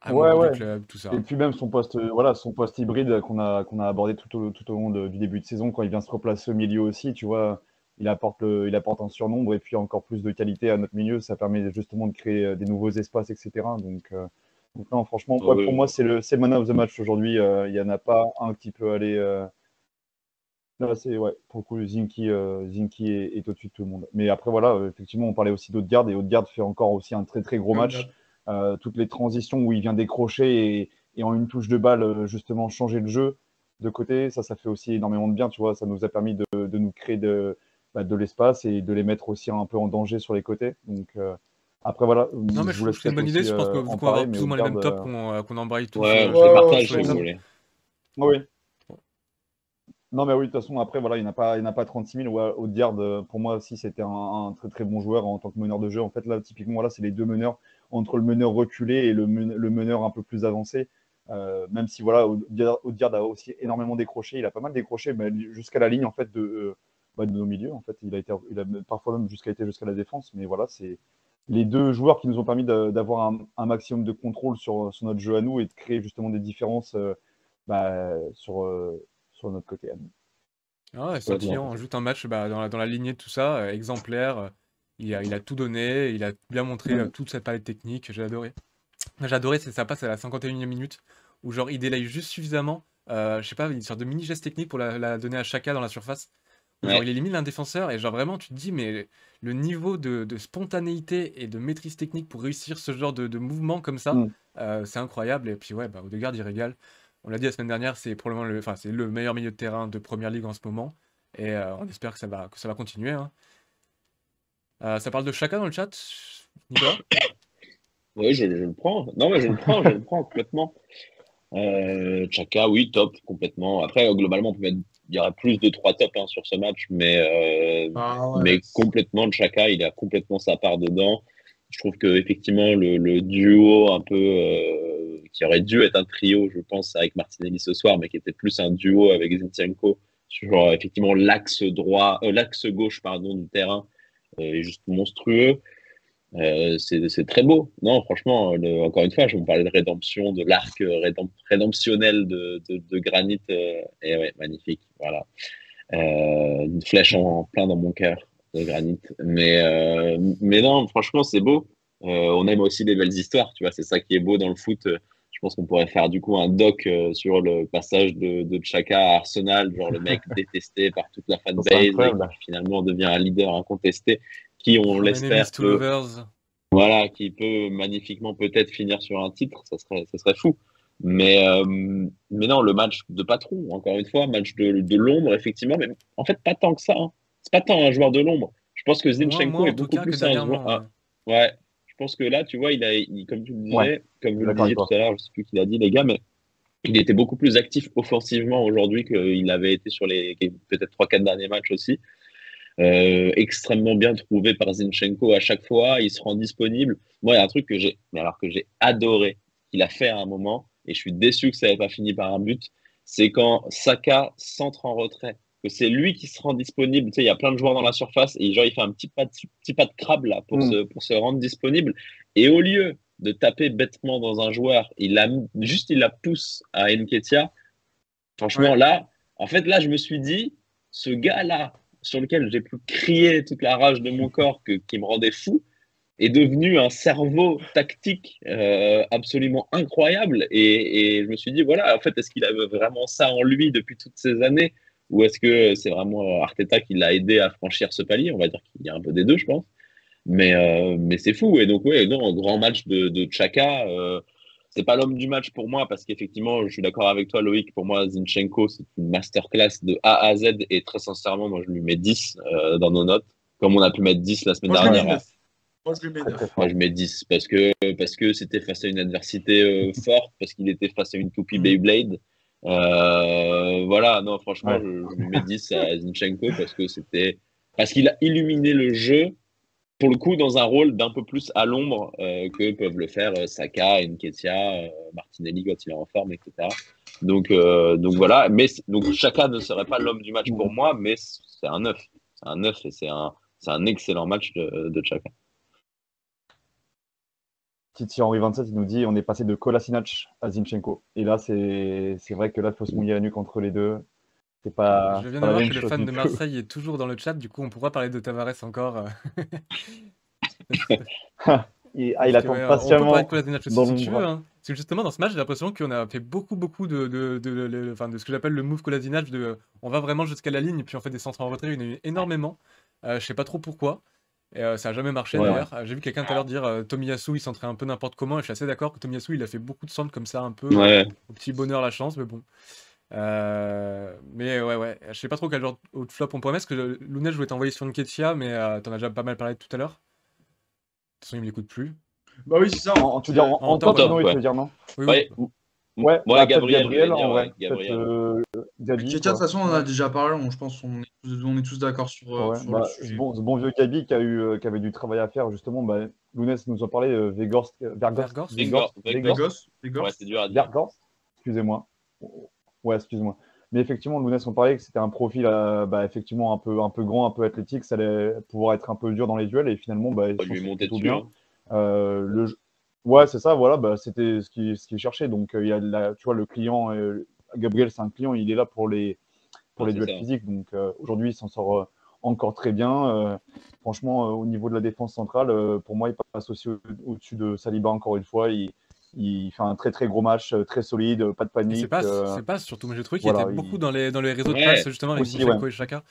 amoureux du ouais. club, tout Et ça. puis même son poste, voilà, son poste hybride qu'on a abordé tout au long du début de saison, quand il vient se replacer au milieu aussi, tu vois, il apporte un surnombre et puis encore plus de qualité à notre milieu. Ça permet justement de créer des nouveaux espaces, etc. Donc non, franchement, ouais, pour moi, Oui. c'est le man of the match aujourd'hui. Il n'y en a pas un qui peut aller. Là, c'est ouais, pour le coup, Zinki est au-dessus de tout le monde. Mais après, voilà, effectivement, on parlait aussi d'Odegaard et Odegaard fait encore aussi un très très gros Comme match. d'hab. Toutes les transitions où il vient décrocher et en une touche de balle, justement, changer le jeu de côté, ça fait aussi énormément de bien, tu vois. Ça nous a permis de nous créer de l'espace et de les mettre aussi un peu en danger sur les côtés. Donc, après, voilà, Non, mais je je vous trouve laisse que c'est une peut-être bonne idée. aussi Je pense que vu en qu'on va parler, avoir mais plus ou moins les Odegaard, mêmes tops, qu'on embraye tous Ouais, je sur les Ouais, ouais, partage sur si les vous tops. sans- voulez. oui. Non, mais oui, de toute façon, après, voilà, il n'y en a pas 36 000. Ouais, Audiard, pour moi aussi, c'était un très très bon joueur en tant que meneur de jeu. En fait, là, typiquement, voilà, c'est les deux meneurs, entre le meneur reculé et le meneur un peu plus avancé. Même si, voilà, Audiard a aussi énormément décroché. Il a pas mal décroché, mais jusqu'à la ligne, en fait, de nos milieux. En fait, il a parfois même été jusqu'à la défense. Mais voilà, c'est les deux joueurs qui nous ont permis d'avoir un maximum de contrôle sur notre jeu à nous et de créer justement des différences bah, sur notre côté à nous. Ah ouais, Complètement. scintillant. On joue un match bah, dans la lignée de tout ça, exemplaire. Il a tout donné, il a bien montré Mm. toute cette palette technique. J'ai adoré. J'ai adoré, ça passe à la 51e minute, où genre il délaye juste suffisamment, je sais pas, une sorte de mini geste technique pour la donner à Chaka dans la surface, où genre Ouais. il élimine un défenseur, et genre vraiment tu te dis, mais le niveau de spontanéité et de maîtrise technique pour réussir ce genre de mouvement comme ça, Mm. c'est incroyable. Et puis ouais, bah, Odegaard il régale. On l'a dit la semaine dernière, c'est probablement c'est le meilleur milieu de terrain de Première Ligue en ce moment, et on espère que ça va continuer, hein. Ça parle de Chaka dans le chat, Nicolas? Oui, je le prends. Non, mais je le prends complètement. Chaka, oui, top, complètement. Après, globalement, il y aurait plus de 3 tops hein, sur ce match, Ah ouais. mais complètement, Chaka, il a complètement sa part dedans. Je trouve que effectivement, le duo un peu qui aurait dû être un trio, je pense, avec Martinelli ce soir, mais qui était plus un duo avec Zinchenko sur effectivement l'axe gauche, pardon, du terrain, est juste monstrueux. C'est très beau. Non, franchement, encore une fois, je me parlais de rédemption, de l'arc rédemptionnel de Granit. Et ouais, magnifique. Voilà. Une flèche en plein dans mon cœur de Granit. Mais non, franchement, c'est beau. On aime aussi les belles histoires, tu vois. C'est ça qui est beau dans le foot. Je pense qu'on pourrait faire du coup un doc sur le passage de Xhaka à Arsenal, genre le mec détesté par toute la Ça serait fanbase et incroyable. qui finalement devient un leader incontesté qui, on From enemies l'espère, to peut lovers. voilà, qui peut magnifiquement peut-être finir sur un titre, ça serait fou. Mais non, le match de patron, encore une fois, match de l'ombre, effectivement, mais en fait, pas tant que ça, hein. C'est pas tant un joueur de l'ombre. Je pense que Moins Zinchenko est en tout beaucoup cas que plus un joueur. dernièrement, ouais. Ouais, je pense que là, tu vois, comme tu le Ouais, disais, comme je vous suis le d'accord avec disiez tout toi. à l'heure, je sais plus qui l'a dit, les gars, mais il était beaucoup plus actif offensivement aujourd'hui qu'il avait été sur les peut-être 3-4 derniers matchs aussi. Extrêmement bien trouvé par Zinchenko à chaque fois, il se rend disponible. Moi, il y a un truc que j'ai adoré, qu'il a fait à un moment, et je suis déçu que ça n'ait pas fini par un but, c'est quand Saka centre en retrait, que c'est lui qui se rend disponible. Tu sais, il y a plein de joueurs dans la surface, et genre, il fait un petit pas de crabe là Mm. pour se rendre disponible, Et au lieu de taper bêtement dans un joueur, il la pousse à Nketiah. Franchement, Ouais. là, en fait, là, je me suis dit, ce gars-là, sur lequel j'ai pu crier toute la rage de mon corps qui me rendait fou, est devenu un cerveau tactique absolument incroyable. Et je me suis dit, voilà, en fait, est-ce qu'il avait vraiment ça en lui depuis toutes ces années? Ou est-ce que c'est vraiment Arteta qui l'a aidé à franchir ce palier? On va dire qu'il y a un peu des deux, je pense. Mais c'est fou. Et donc, ouais, non, un grand match de Xhaka. C'est pas l'homme du match pour moi parce qu'effectivement, je suis d'accord avec toi, Loïc. Pour moi, Zinchenko, c'est une masterclass de A à Z. Et très sincèrement, moi, je lui mets 10 dans nos notes. Comme on a pu mettre 10 la semaine Moi, je lui mets dernière. 9. Moi, je lui mets Très, 9. très Moi, fort. je mets 10 parce que c'était face à une adversité forte, parce qu'il était face à une toupie Beyblade. Voilà, non, franchement, Ouais. je lui mets 10 à Zinchenko parce qu'il a illuminé le jeu, pour le coup, dans un rôle d'un peu plus à l'ombre que peuvent le faire Saka, Nketiah, Martinelli quand il est en forme, etc. Donc voilà, donc Xhaka ne serait pas l'homme du match pour moi, mais c'est un 9. C'est un 9 et c'est un excellent match de Xhaka. Titi Henri 27, il nous dit on est passé de Kolasinac à Zinchenko. Et là, c'est vrai que là, il faut se mouiller la nuque entre les deux. C'est Je pas viens de la voir même que le chose fan du de tout. Marseille est toujours dans le chat, du coup on pourra parler de Tavares encore. Il Parce que, attend ouais, on peut parler de patiemment Kolasinac aussi dans si tu veux, l'ombre. hein. Parce que justement dans ce match j'ai l'impression qu'on a fait beaucoup enfin, de ce que j'appelle le move Kolasinac, on va vraiment jusqu'à la ligne et puis on fait des centres en retrait, il y en a eu énormément. Je sais pas trop pourquoi. Et ça a jamais marché Ouais. d'ailleurs. J'ai vu quelqu'un tout à l'heure dire Tomiyasu il centrait un peu n'importe comment et je suis assez d'accord que Tomiyasu il a fait beaucoup de centres comme ça un peu Ouais. au petit bonheur la chance, mais bon. Mais ouais, je sais pas trop quel genre de flop on pourrait mettre, parce que Lounès je voulais t'envoyer sur Nketiah, mais t'en as déjà pas mal parlé tout à l'heure. De toute façon il me l'écoute plus. Bah oui, c'est ça. Tu veux dire En en top, top, ouais. Noé, tu Ouais. veux dire non? Oui, oui. Ouais, Ouais, ouais, peut-être Gabriel, je voulais Gabriel dire, en vrai. ouais, Peut-être Gabriel. Gabi, Ketia, de toute quoi. façon, on en a Ouais. déjà parlé. Je pense qu'on est tous d'accord Ouais, sur le ce sujet. bon vieux Gabi qui avait du travail à faire, justement. Bah, Lounès nous en parlait, Vergors. Végos, Ouais, Végos. c'est dur à dire. Vergors, excusez-moi. Ouais, excuse-moi. Mais effectivement, Lounès on parlait que c'était un profil bah, effectivement un peu grand, un peu athlétique, ça allait pouvoir être un peu dur dans les duels et finalement, bah, On il va s'en lui sort monter plutôt dessus. bien. Hein. Ouais, c'est ça, voilà, bah, c'était ce qu'il cherchait. Donc, il y a tu vois, le client, Gabriel, c'est un client, il est là pour les Ouais, c'est duels ça. physiques. Donc, aujourd'hui, il s'en sort encore très bien. Franchement, au niveau de la défense centrale, pour moi, il passe aussi au-dessus de Saliba encore une fois. Il fait un très très gros match, très solide, pas de Et panique. c'est pas surtout, mais j'ai trouvé qu'il était Voilà, beaucoup dans les réseaux de passes, Ouais, justement, avec aussi, ouais. Zinchenko et Xhaka.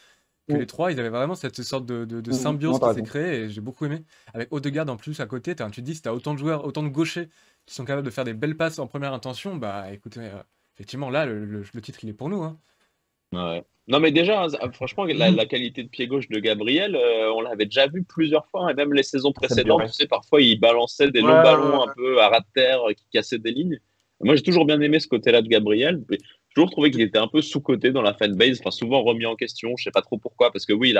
Que les trois, ils avaient vraiment cette sorte de symbiose Non, t'as qui s'est raison. créée, et j'ai beaucoup aimé. Avec Odegaard en plus à côté, tu te dis, si t'as autant de joueurs, autant de gauchers qui sont capables de faire des belles passes en première intention, bah écoutez, effectivement, là, le titre, il est pour nous, hein. ouais. Non, mais déjà, franchement, la qualité de pied gauche de Gabriel, on l'avait déjà vu plusieurs fois, et même les saisons C'est précédentes, amélioré. tu sais, parfois il balançait des Ouais, longs ouais, ballons un ouais. peu à ras de terre qui cassaient des lignes. Moi, j'ai toujours bien aimé ce côté-là de Gabriel. J'ai toujours trouvé qu'il était un peu sous-coté dans la fanbase, enfin souvent remis en question. Je sais pas trop pourquoi, parce que oui,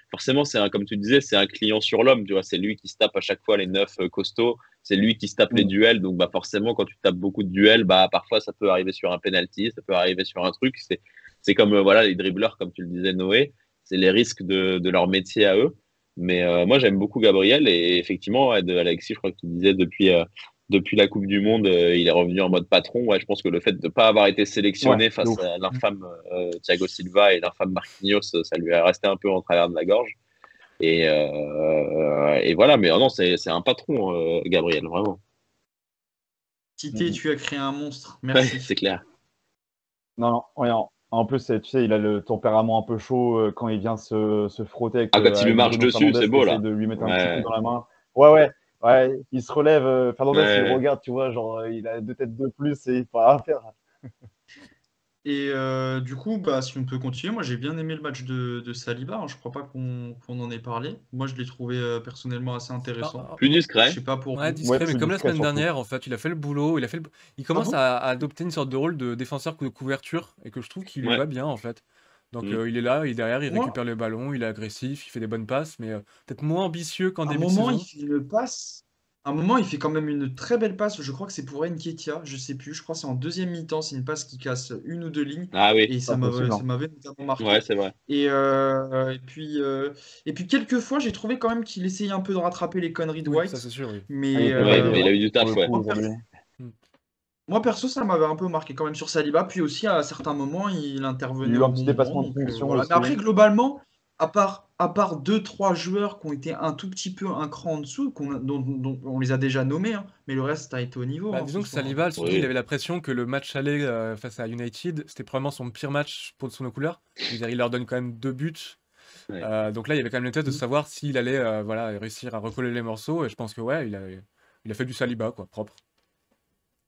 forcément, comme tu disais, c'est un client sur l'homme. Tu vois, c'est lui qui se tape à chaque fois les neufs costauds. C'est lui qui se tape les Mm. duels. Donc, bah forcément, quand tu tapes beaucoup de duels, bah parfois ça peut arriver sur un penalty, ça peut arriver sur un truc. C'est comme voilà les dribbleurs, comme tu le disais, Noé. C'est les risques de leur métier à eux. Mais moi, j'aime beaucoup Gabriel et effectivement, ouais, de Alexis, je crois qu'il disait depuis la Coupe du Monde, il est revenu en mode patron. Ouais, je pense que le fait de ne pas avoir été Ouais, sélectionné de face ouf. à l'infâme Thiago Silva et l'infâme Marquinhos, ça lui est resté un peu en travers de la gorge. Et voilà, mais non, c'est un patron, Gabriel, vraiment. Tité, tu as créé un monstre. Ouais, Merci. c'est clair. Non, non, ouais, en plus, tu sais, il a le tempérament un peu chaud quand il vient se frotter Ah, quand il lui avec marche Bruno dessus, Fernandes c'est qui beau, essaie là. de lui mettre un petit coup Ouais, dans la main. Ouais, ouais, il se relève. Fernandes, il ouais. regarde, tu vois, genre, il a 2 têtes de plus et il peut rien faire. Et du coup, bah, si on peut continuer, moi j'ai bien aimé le match de Saliba. Hein. Je crois pas qu'on en ait parlé. Moi, je l'ai trouvé personnellement assez intéressant. Plus Je discret. sais pas pour Ouais, vous. Ouais, discret, mais plus comme la discret semaine surtout. dernière, en fait, il a fait le boulot, il Ah commence bon? à adopter une sorte de rôle de défenseur de couverture, et que je trouve qu'il lui Ouais. va bien, en fait. Donc Mm. il est là, il est derrière, il Pour moi, récupère le ballon, il est agressif, il fait des bonnes passes, mais peut-être moins ambitieux qu'en à un début de moment, il saison. fait une passe. À un moment, il fait quand même une très belle passe. Je crois que c'est pour Nketiah. Je sais plus. Je crois que c'est en deuxième mi-temps. C'est une passe qui casse une ou deux lignes. Ah oui, Et Pas possible, ça hein. m'avait notamment ouais, marqué. c'est vrai. Et puis quelques fois, j'ai trouvé quand même qu'il essayait un peu de rattraper les conneries de Oui, ça c'est White. sûr, oui. Ah, il Mais était Ouais, valé, mais il ouais. a eu du Pour taf, le ouais. coup, aujourd'hui. Mm. moi, perso, ça m'avait un peu marqué quand même sur Saliba. Puis aussi, à certains moments, il Il y a intervenait eu au un petit bon moment. dépassement de Donc fonction voilà. Mais aussi. après, globalement, à part deux, trois joueurs qui ont été un tout petit peu un cran en dessous, dont on les a déjà nommés, hein, mais le reste a été au niveau, Bah, hein, disons que franchement. Saliba, surtout, il Oui. avait la pression que le match aller face à United, c'était probablement son pire match pour son couleur. Je veux dire, il leur donne quand même 2 buts. Ouais. Donc là, il y avait quand même le test de Mm. savoir s'il allait voilà, réussir à recoller les morceaux. Et je pense que ouais, il a fait du Saliba, quoi, propre,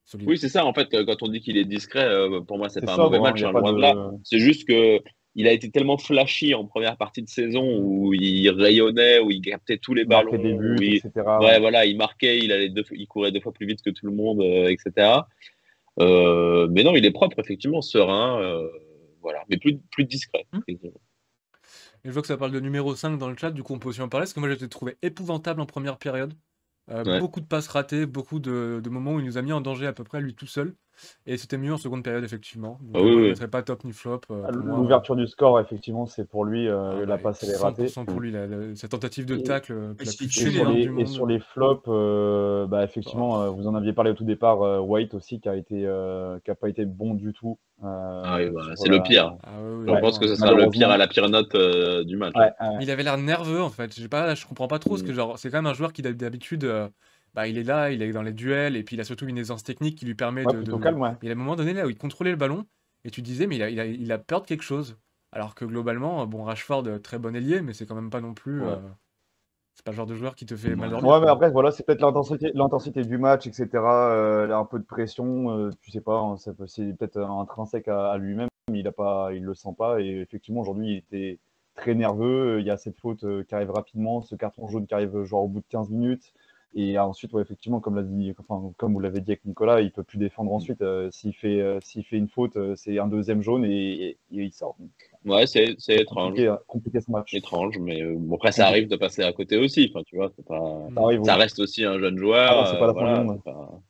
solide. Oui, c'est ça, en fait, quand on dit qu'il est discret, pour moi, c'est C'est pas un mauvais sobre, hein, il match, n'y a hein, pas loin de là. de. C'est juste que il a été tellement flashy en première partie de saison Mm. où il rayonnait, où il captait tous les Il marquait des ballons, buts, où etc. ouais, Ouais. voilà, il marquait, il courait 2 fois plus vite que tout le monde, etc. Mais non, il est propre, effectivement, serein, voilà, mais plus discret, Mm. effectivement. Et je vois que ça parle de numéro 5 dans le chat, du coup on peut aussi en parler, parce que moi je l'ai trouvé épouvantable en première période. Ouais. Beaucoup de passes ratées, beaucoup de moments où il nous a mis en danger à peu près lui tout seul. Et c'était mieux en seconde période, effectivement. Ah Donc oui, moi je ne oui. mettrais pas top ni flop. Pour moi, L'ouverture du score, effectivement, c'est pour lui. ah La bah, passe, elle est ratée. 100% pour lui, sa tentative de Et, tacle Il la se fait plus et tuer, sur fulgurante hein. du les, et monde. sur les flops, bah, Oh, effectivement, vous en aviez parlé au tout départ, White aussi, qui a pas été bon du tout Ah oui, bah, sur c'est le la. pire. ah ouais, oui, Je Ouais, pense vraiment, que ouais. ce sera le pire à malheureusement. la pire note du match, hein. Ouais, ouais. Mais il avait l'air nerveux en fait. Je comprends pas trop ce que Mm. genre. C'est quand même un joueur qui d'habitude, bah, il est là, il est dans les duels et puis il a surtout une aisance technique qui lui permet Ouais, plutôt calme, ouais. Il y a un moment donné là où il contrôlait le ballon et tu disais mais il a peur de quelque chose. Alors que globalement, bon Rashford très bon ailier, mais c'est quand même pas non plus. Ouais. C'est pas le genre de joueur qui te fait mal Ouais. dormir Ouais, mais quoi. après, voilà, c'est peut-être l'intensité du match, etc. Là, un peu de pression, tu sais pas, hein, c'est peut-être intrinsèque à lui-même, il le sent pas. Et effectivement, aujourd'hui, il était très nerveux. Il y a cette faute qui arrive rapidement, ce carton jaune qui arrive genre au bout de 15 minutes. Et ensuite, ouais, effectivement, comme vous l'avez dit avec Nicolas, il peut plus défendre ensuite. S'il fait une faute, c'est un deuxième jaune et il sort. Ouais, c'est étrange. Compliqué ce match. Étrange, mais bon, après, ça Compliqué. arrive de passer à côté aussi. Enfin, tu vois, c'est pas... Ça Hmm. arrive, ça oui. reste aussi un jeune Ah joueur. non, c'est pas la fin du Voilà, monde. c'est pas...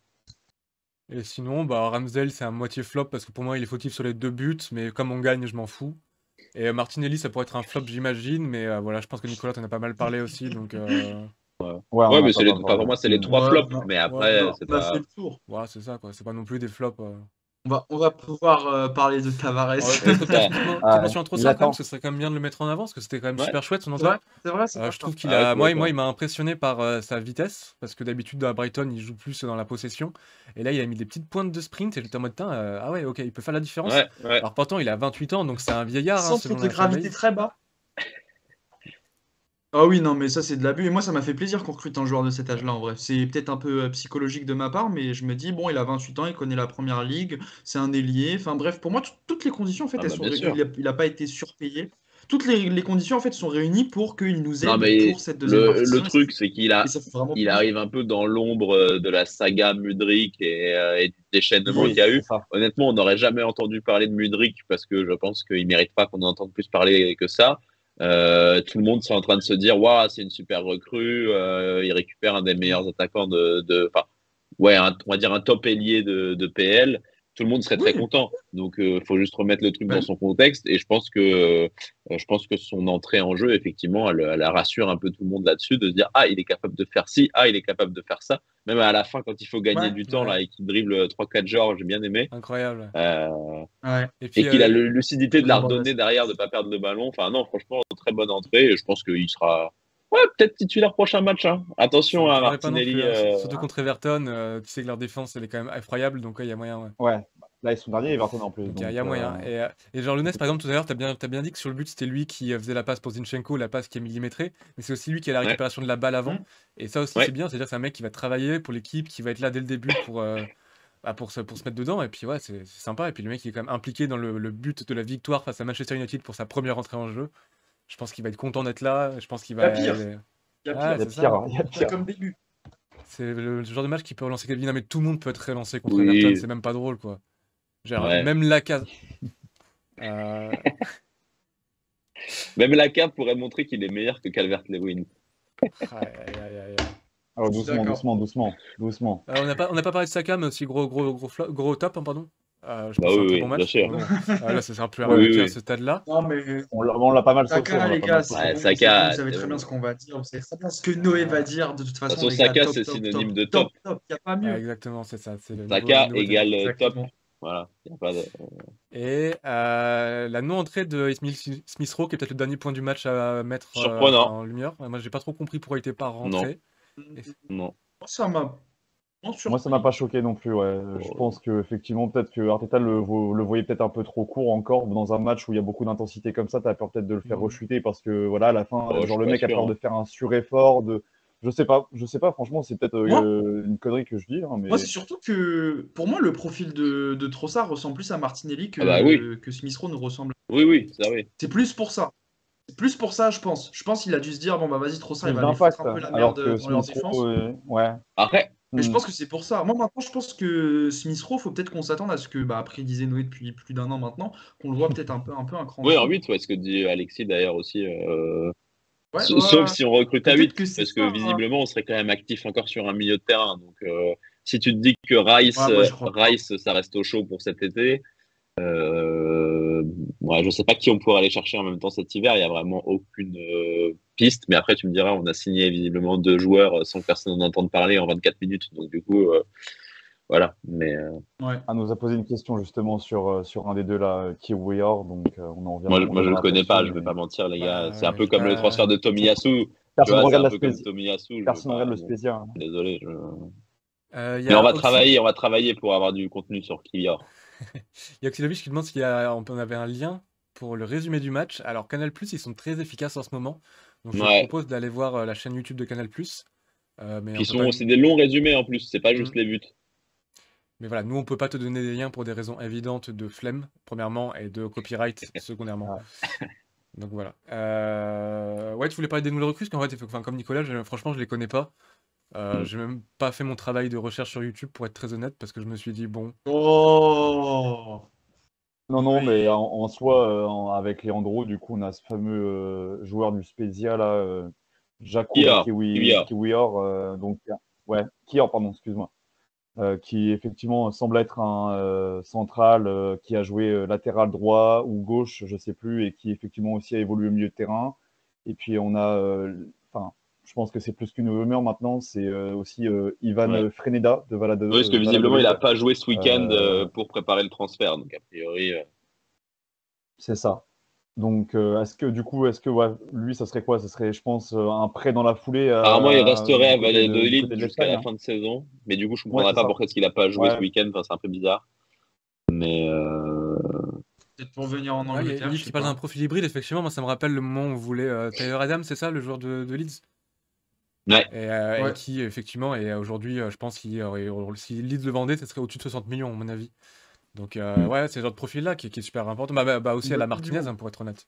Et sinon, bah Ramsdale c'est un moitié flop parce que pour moi il est fautif sur les 2 buts, mais comme on gagne, je m'en fous. Et Martinelli ça pourrait être un flop j'imagine, mais voilà, je pense que Nicolas t'en as pas mal parlé aussi, donc Ouais, on Ouais, en mais a c'est pas les... mal enfin, parlé. pour moi, c'est les 3 Ouais, flops. Mais après, c'est on a fait pas... le tour. ouais, c'est ça quoi, c'est pas non plus des flops. On va pouvoir parler de Tavares. Peut-être Ça... petite mention à Il Trossard quand même, attend. ce serait quand même bien de le mettre en avant, parce que c'était quand même Ouais, super chouette son C'est vrai, entrée. c'est pas Je trouve faux. qu'il ah ouais, je a, suis moi d'accord. il m'a impressionné par sa vitesse, parce que d'habitude à Brighton il joue plus dans la possession, et là il a mis des petites pointes de sprint, et j'étais en mode, Tain, ah ouais ok, il peut faire la différence. Ouais, ouais. Alors pourtant il a 28 ans, donc c'est un vieillard hein, Centre selon de la gravité fanbase. très bas. Ah oui, non, mais ça, c'est de l'abus. Et moi, ça m'a fait plaisir qu'on recrute un joueur de cet âge-là, en vrai. C'est peut-être un peu psychologique de ma part, mais je me dis, bon, il a 28 ans, il connaît la première ligue, c'est un ailier. Enfin, bref, pour moi, toutes les conditions, en fait, Ah bah, bien sûr. il a pas été surpayé. Toutes les conditions, en fait, sont réunies pour qu'il nous Non, aide mais pour cette deuxième partie de le saison. truc, c'est Et ça fait vraiment il plaisir. arrive un peu dans l'ombre de la saga Mudryk et du déchaînement qu'il Oui, y a c'est eu. ça. Honnêtement, on n'aurait jamais entendu parler de Mudryk parce que je pense qu'il mérite pas qu'on en entende plus parler que ça. Tout le monde est en train de se dire, waouh, c'est une super recrue. Il récupère un des meilleurs attaquants enfin, ouais, on va dire un top ailier de PL. Tout le monde serait très Oui, content. Donc, faut juste remettre le truc dans ben, son contexte. Et je pense que son entrée en jeu, effectivement, elle rassure un peu tout le monde là-dessus, de se dire, ah, il est capable de faire ci, ah, il est capable de faire ça. Même à la fin, quand il faut gagner ouais, du temps, Ouais, là, et qu'il dribble 3-4 joueurs, j'ai bien aimé. incroyable. Euh, ouais, Et et puis qu'il a la lucidité de la vraiment bon redonner match. derrière, de ne pas perdre le ballon. Enfin, non, franchement, très bonne entrée. Et je pense qu'il sera, ouais, peut-être titulaire prochain match, hein. ça Attention à m'étonnerait pas non Martinelli. plus, hein. Surtout contre Everton, tu sais que leur défense elle est quand même effroyable, donc ouais, il y a moyen. Ouais. Ouais. Là, ils sont derniers, Everton en plus. Donc il y Donc, a moyen. Et genre Lounès, par exemple, tout à l'heure, t'as bien dit que sur le but, c'était lui qui faisait la passe pour Zinchenko, la passe qui est millimétrée, mais c'est aussi lui qui a la Ouais, récupération de la balle avant. Hmm. Et ça aussi, c'est ouais. bien, c'est-à-dire que c'est un mec qui va travailler pour l'équipe, qui va être là dès le début pour se mettre dedans. Et puis ouais, c'est sympa. Et puis le mec, il est quand même impliqué dans le but de la victoire face à Manchester United pour sa première entrée en jeu. Je pense qu'il va être content d'être là. Je pense qu'il Il y a va. pire, il y a Ah, pire. il y a c'est pire, ça. hein, il y a Ça pire. comme début. C'est le genre de match qui peut relancer Kelvin. Non, mais tout le monde peut être relancé contre Everton, Oui, c'est même pas drôle, quoi. Genre, ouais. même la case. Euh, Même Laka pourrait montrer qu'il est meilleur que Calvert-Lewin. aïe, aïe, aïe, aïe. Alors Je suis doucement, d'accord. doucement, doucement, doucement. On n'a pas parlé de Saka, mais aussi gros top, hein, pardon. Je Bah pense que c'est un oui, très oui, bon bien match. sûr. Mais bon, là, ça sert plus à rien Ouais. de Oui, dire à oui. ce stade-là. Non, mais On l'a pas mal saucé, Saka, on l'a les pas mal gars, saucé. Ouais, on sait Saka, vous savez c'est très bien bon. ce qu'on va dire. Vous savez très bien ce que Noé va Euh, dire. De toute De toute façon, façon, les gars, Saka, top, c'est top, synonyme top, de top. top, top. Il n'y a pas mieux. exactement, c'est ça. C'est le Saka nouveau terme. égale top. Exactement. Voilà. Y a pas de... Et la non-entrée de Emile Smith-Rowe, qui est peut-être le dernier point du match à mettre Surprenant. en lumière. Moi, j'ai pas trop compris pourquoi il était pas Non, rentré. Et- non. Ça m'a vraiment Moi, ça m'a surpris. pas choqué non plus. Ouais. Je pense que effectivement, peut-être que Arteta le voyait peut-être un peu trop court encore dans un match où il y a beaucoup d'intensité comme ça. T'as peur peut-être de le faire Mm. rechuter parce que voilà, à la fin, Oh, je genre suis le pas mec a sûr. peur de Hein. faire un sureffort. Je sais pas. Franchement, c'est peut-être Moi, une connerie que je dis, hein, moi c'est mais surtout que pour moi, le profil de Trossard ressemble plus à Martinelli Ah bah oui, que Smith Rowe ne ressemble. oui, oui, ça oui. C'est plus pour ça. C'est plus pour ça, je pense. Je pense qu'il a dû se dire, bon, bah vas-y, Trossard, il plus va les foutre d'impact. un peu la Alors merde que dans leur Smith défense. Rowe, ouais. Après, Mais je Hmm. pense que c'est pour ça. Moi, maintenant, je pense que Smith Rowe, faut peut-être qu'on s'attende à ce que, bah, après, il disait Noé depuis plus d'un an maintenant, qu'on le voit peut-être un peu un cran en oui, en dessous. 8, ouais, ce que dit Alexis d'ailleurs aussi. Ouais, Sauf ouais. si on recrute à Peut-être 8, que c'est parce que ça, hein. visiblement, on serait quand même actif encore sur un milieu de terrain. Donc, si tu te dis que Ouais, moi, je crois pas. Rice, ça reste au chaud pour cet été, ouais, je sais pas qui on pourrait aller chercher en même temps cet hiver. Il y a vraiment aucune piste. Mais après, tu me diras, on a signé visiblement 2 joueurs sans que personne n'en entende parler en 24 minutes. Donc, du coup, voilà. Mais Ouais. On nous a posé une question justement sur un des deux là, qui we are, donc moi, je le reviendra connais là-dessus. pas. Je vais Mais pas mentir, les gars. Bah C'est un ouais, peu j'ai comme le pas. transfert de Tomiyasu. Tu personne ne vois, c'est regarde un la peu comme spéciale. Tomiyasu. Personne ne regarde le Bon, spécial. désolé. Il y Mais a Oxy, on va travailler pour avoir du contenu sur Kivior. il y a Oxylovic qui demande on avait un lien pour le résumé du match. Alors, Canal+, ils sont très efficaces en ce moment. Donc, je Ouais. propose d'aller voir la chaîne YouTube de Canal+. Mais on Puis peut pas. c'est des longs résumés en plus. C'est pas Mm. juste les buts. Mais voilà, nous, on peut pas te donner des liens pour des raisons évidentes de flemme, premièrement, et de copyright, secondairement. Ouais. Donc voilà. Ouais, tu voulais parler des nouvelles recrues, parce qu'en fait, enfin, comme Nicolas, franchement, je les connais pas. J'ai même pas fait mon travail de recherche sur YouTube, pour être très honnête, parce que je me suis dit, bon, Oh! Non, Oui. mais en soi, avec Leandro, du coup, on a ce fameux joueur du Spezia là, Jakub Kivior. Kiwior, donc ouais, Kiwior, pardon, excuse-moi, qui effectivement semble être un central qui a joué latéral droit ou gauche, je sais plus, et qui effectivement aussi a évolué au milieu de terrain. Et puis on a, enfin, je pense que c'est plus qu'une rumeur maintenant, c'est aussi Ivan Ouais. Freneda de Oui, parce que visiblement, il a Valladolid. pas joué ce week-end Euh, pour préparer le transfert. Donc, a priori. c'est ça. Donc, est-ce que ouais, lui, ça serait quoi? Ça serait, je pense, un prêt dans la foulée Apparemment, il resterait du à côté du Valladolid côté de jusqu'à l'Espagne, la hein. fin de saison. Mais du coup, je Ouais, comprendrais c'est pas ça. pourquoi est-ce qu'il a pas joué ce Ouais, week-end. Enfin, c'est un peu bizarre. Mais Peut-être pour venir en ouais, il y a Angleterre, Yves je qui sais parle d'un pas. profil hybride, effectivement, moi ça me rappelle le moment où on voulait Tyler Adams, c'est ça, le joueur de Leeds? ouais, Et Ouais. qui, effectivement, et aujourd'hui, je pense si Leeds le vendait, ça serait au-dessus de 60 millions, à mon avis. Donc, ouais, c'est ce genre de profil-là qui est super important. Bah, aussi Une à la bonne Coupe du Martinez, Monde. hein, pour être honnête.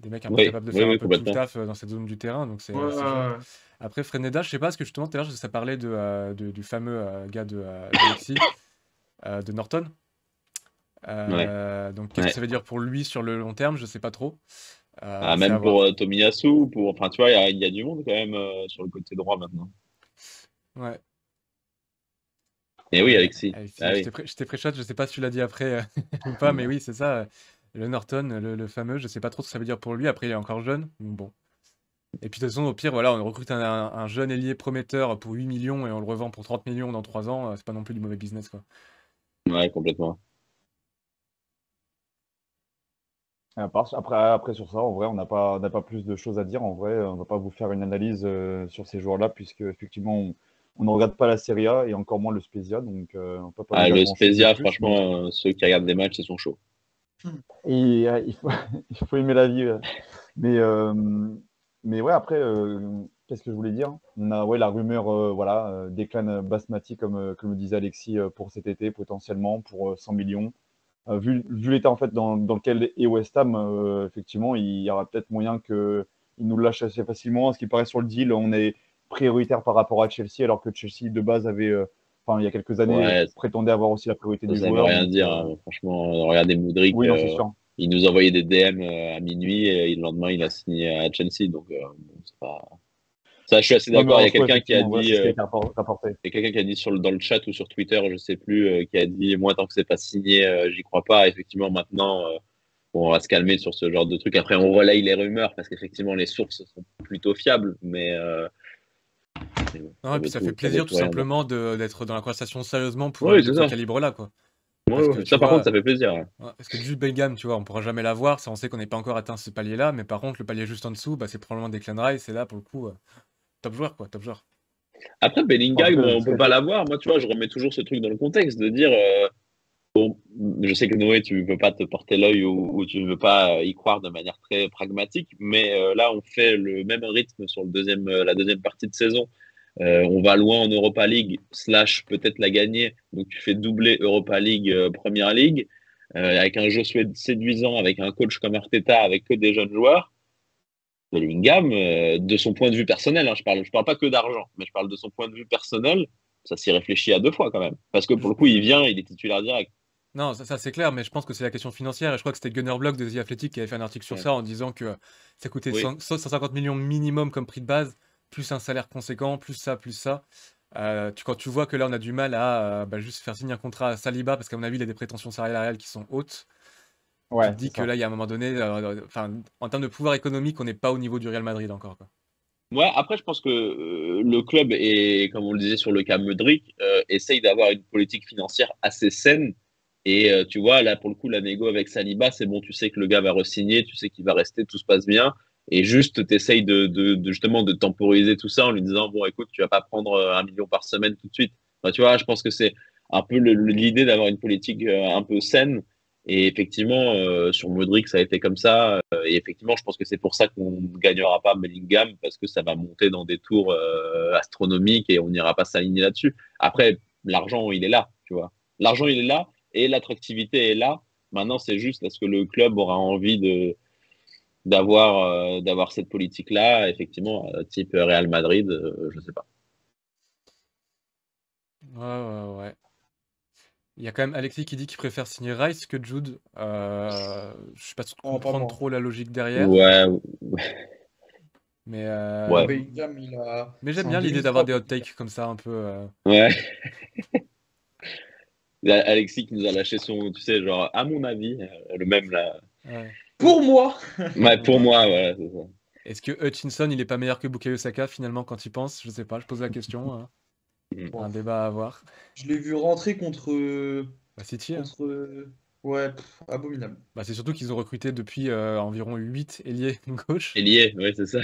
Des mecs un peu oui, capables de oui, faire un oui, peu tout le complètement. taf dans cette zone du terrain, donc Ouais, c'est chouette. ouais. Après, Freneda, je sais pas, parce que justement, tout à l'heure, ça parlait du fameux gars d'Alexis, de Norton. Ouais, Donc, qu'est-ce que ouais. ça veut dire pour lui sur le long terme? Je sais pas trop. Ah, C'est à même pour voir. Tomiyasu, enfin, tu vois, il y a du monde quand même sur le côté droit maintenant. Ouais. Et oui, Alexis. Alexis, Ah oui. je t'ai pré-shot, je sais pas si tu l'as dit après ou pas, mais oui, c'est ça. Le Norton, le fameux, je sais pas trop ce que ça veut dire pour lui. Après, il est encore jeune, donc bon. Et puis de toute façon, au pire, voilà, on recrute un jeune ailier prometteur pour 8 millions et on le revend pour 30 millions dans 3 ans. C'est pas non plus du mauvais business, quoi. Ouais, complètement. Après, sur ça, en vrai, on n'a pas plus de choses à dire. En vrai, on va pas vous faire une analyse sur ces joueurs-là, puisque effectivement, on ne regarde pas la Serie A et encore moins le Spezia, donc on peut pas vous Ah, dire le grand-chose de Spezia, plus. Mais, franchement, ceux qui regardent des matchs, ils sont chauds. il faut, il faut aimer la vie. Mais, euh, mais ouais, après, qu'est-ce que je voulais dire? On a ouais, la rumeur voilà, déclane Basmati, comme le disait Alexis, pour cet été, potentiellement, pour 100 millions. Vu l'état en fait, dans lequel est West Ham, effectivement, il y aura peut-être moyen qu'il nous le lâche assez facilement. À ce qui paraît sur le deal, on est prioritaire par rapport à Chelsea, alors que Chelsea, de base, enfin, il y a quelques années, Ouais, prétendait avoir aussi la priorité du ça veut joueur. rien Donc, dire. Hein. Franchement, regardez Moudric, oui, non, c'est sûr. il nous envoyait des DM à minuit et le lendemain, il a signé à Chelsea. Donc, bon, c'est pas. Ça, je suis assez Non, mais d'accord. Il y en a soi, quelqu'un qui a effectivement, voilà, dit, c'est ce qui a été rapporté. il y a quelqu'un qui a dit dans le chat ou sur Twitter, je sais plus, qui a dit, moi, tant que c'est pas signé, j'y crois pas. Effectivement, maintenant, on va se calmer sur ce genre de truc. Après, on relaye les rumeurs parce qu'effectivement, les sources sont plutôt fiables, mais bon, Non, et puis ça fait ça veut plaisir tout tout rien dire. simplement d'être dans la conversation sérieusement pour un Oui, milieu c'est de ce ça. calibre-là, quoi. Ouais, Parce que ouais. tu Ça, par contre, vois, ça fait plaisir. Ouais. ouais, parce que Jude Bellingham, tu vois, on pourra jamais l'avoir, ça on sait qu'on n'est pas encore atteint ce palier-là, mais par contre le palier juste en dessous, bah, c'est probablement Declan Rice, et là pour le coup, top joueur quoi, top joueur. Après, En tout Bellingham, cas, on peut pas l'avoir. Moi, tu vois, je remets toujours ce truc dans le contexte de dire, bon, je sais que Noé, tu veux pas te porter l'œil ou tu ne veux pas y croire de manière très pragmatique, mais là, on fait le même rythme sur la deuxième partie de saison. On va loin en Europa League, / peut-être la gagner. Donc, tu fais doubler Europa League, Première League, avec un jeu séduisant, avec un coach comme Arteta, avec que des jeunes joueurs. Bellingham, de son point de vue personnel, hein, je parle pas que d'argent, mais je parle de son point de vue personnel, ça s'y réfléchit à 2 fois quand même. Parce que pour le coup, il vient, il est titulaire direct. Non, ça c'est clair, mais je pense que c'est la question financière, et je crois que c'était Gunnar Block de The Athletic qui avait fait un article sur Ouais. ça en disant que ça coûtait Oui. 150 millions minimum comme prix de base, plus un salaire conséquent, plus ça, plus ça. Quand tu vois que là on a du mal à bah, juste faire signer un contrat à Saliba, parce qu'à mon avis il a des prétentions salariales qui sont hautes, tu Ouais, te dis c'est que ça. là il y a un moment donné, en termes de pouvoir économique, on n'est pas au niveau du Real Madrid encore, quoi. Ouais, après, je pense que le club, et comme on le disait sur le cas Mudryk, essaye d'avoir une politique financière assez saine. Et tu vois, là, pour le coup, la négo avec Saliba, c'est bon, tu sais que le gars va re-signer, tu sais qu'il va rester, tout se passe bien. Et juste, tu essayes justement de temporiser tout ça en lui disant, bon, écoute, tu vas pas prendre 1 million par semaine tout de suite. Enfin, tu vois, je pense que c'est un peu l'idée d'avoir une politique un peu saine. Et effectivement, sur Modric, ça a été comme ça. Et effectivement, je pense que c'est pour ça qu'on ne gagnera pas Bellingham, parce que ça va monter dans des tours astronomiques et on n'ira pas s'aligner là-dessus. Après, l'argent, il est là, tu vois. L'argent, il est là et l'attractivité est là. Maintenant, c'est juste est-ce que le club aura envie d'avoir cette politique-là, effectivement, type Real Madrid, je sais pas. Ouais, ouais, ouais. Il y a quand même Alexis qui dit qu'il préfère signer Rice que Jude. Je sais pas Non, pas comprendre moi. trop la logique derrière, Ouais, mais, ouais, Bellingham, mais c'est j'aime en bien l'idée d'avoir 2003. des hot takes comme ça un peu. ouais. Alexis qui nous a lâché son, tu sais, genre, à mon avis, le même là. Ouais. Pour moi! Ouais, pour moi, voilà, c'est ça. Est-ce que Hutchinson il est pas meilleur que Bukayo Saka finalement quand il pense? Je sais pas, je pose la question, hein. Mm. Un Bon, débat à avoir. je l'ai vu rentrer contre. Bah, City, hein. Contre. Ouais, abominable. Bah, c'est surtout qu'ils ont recruté depuis environ 8 ailiers gauche. Et lié, ouais, c'est ça.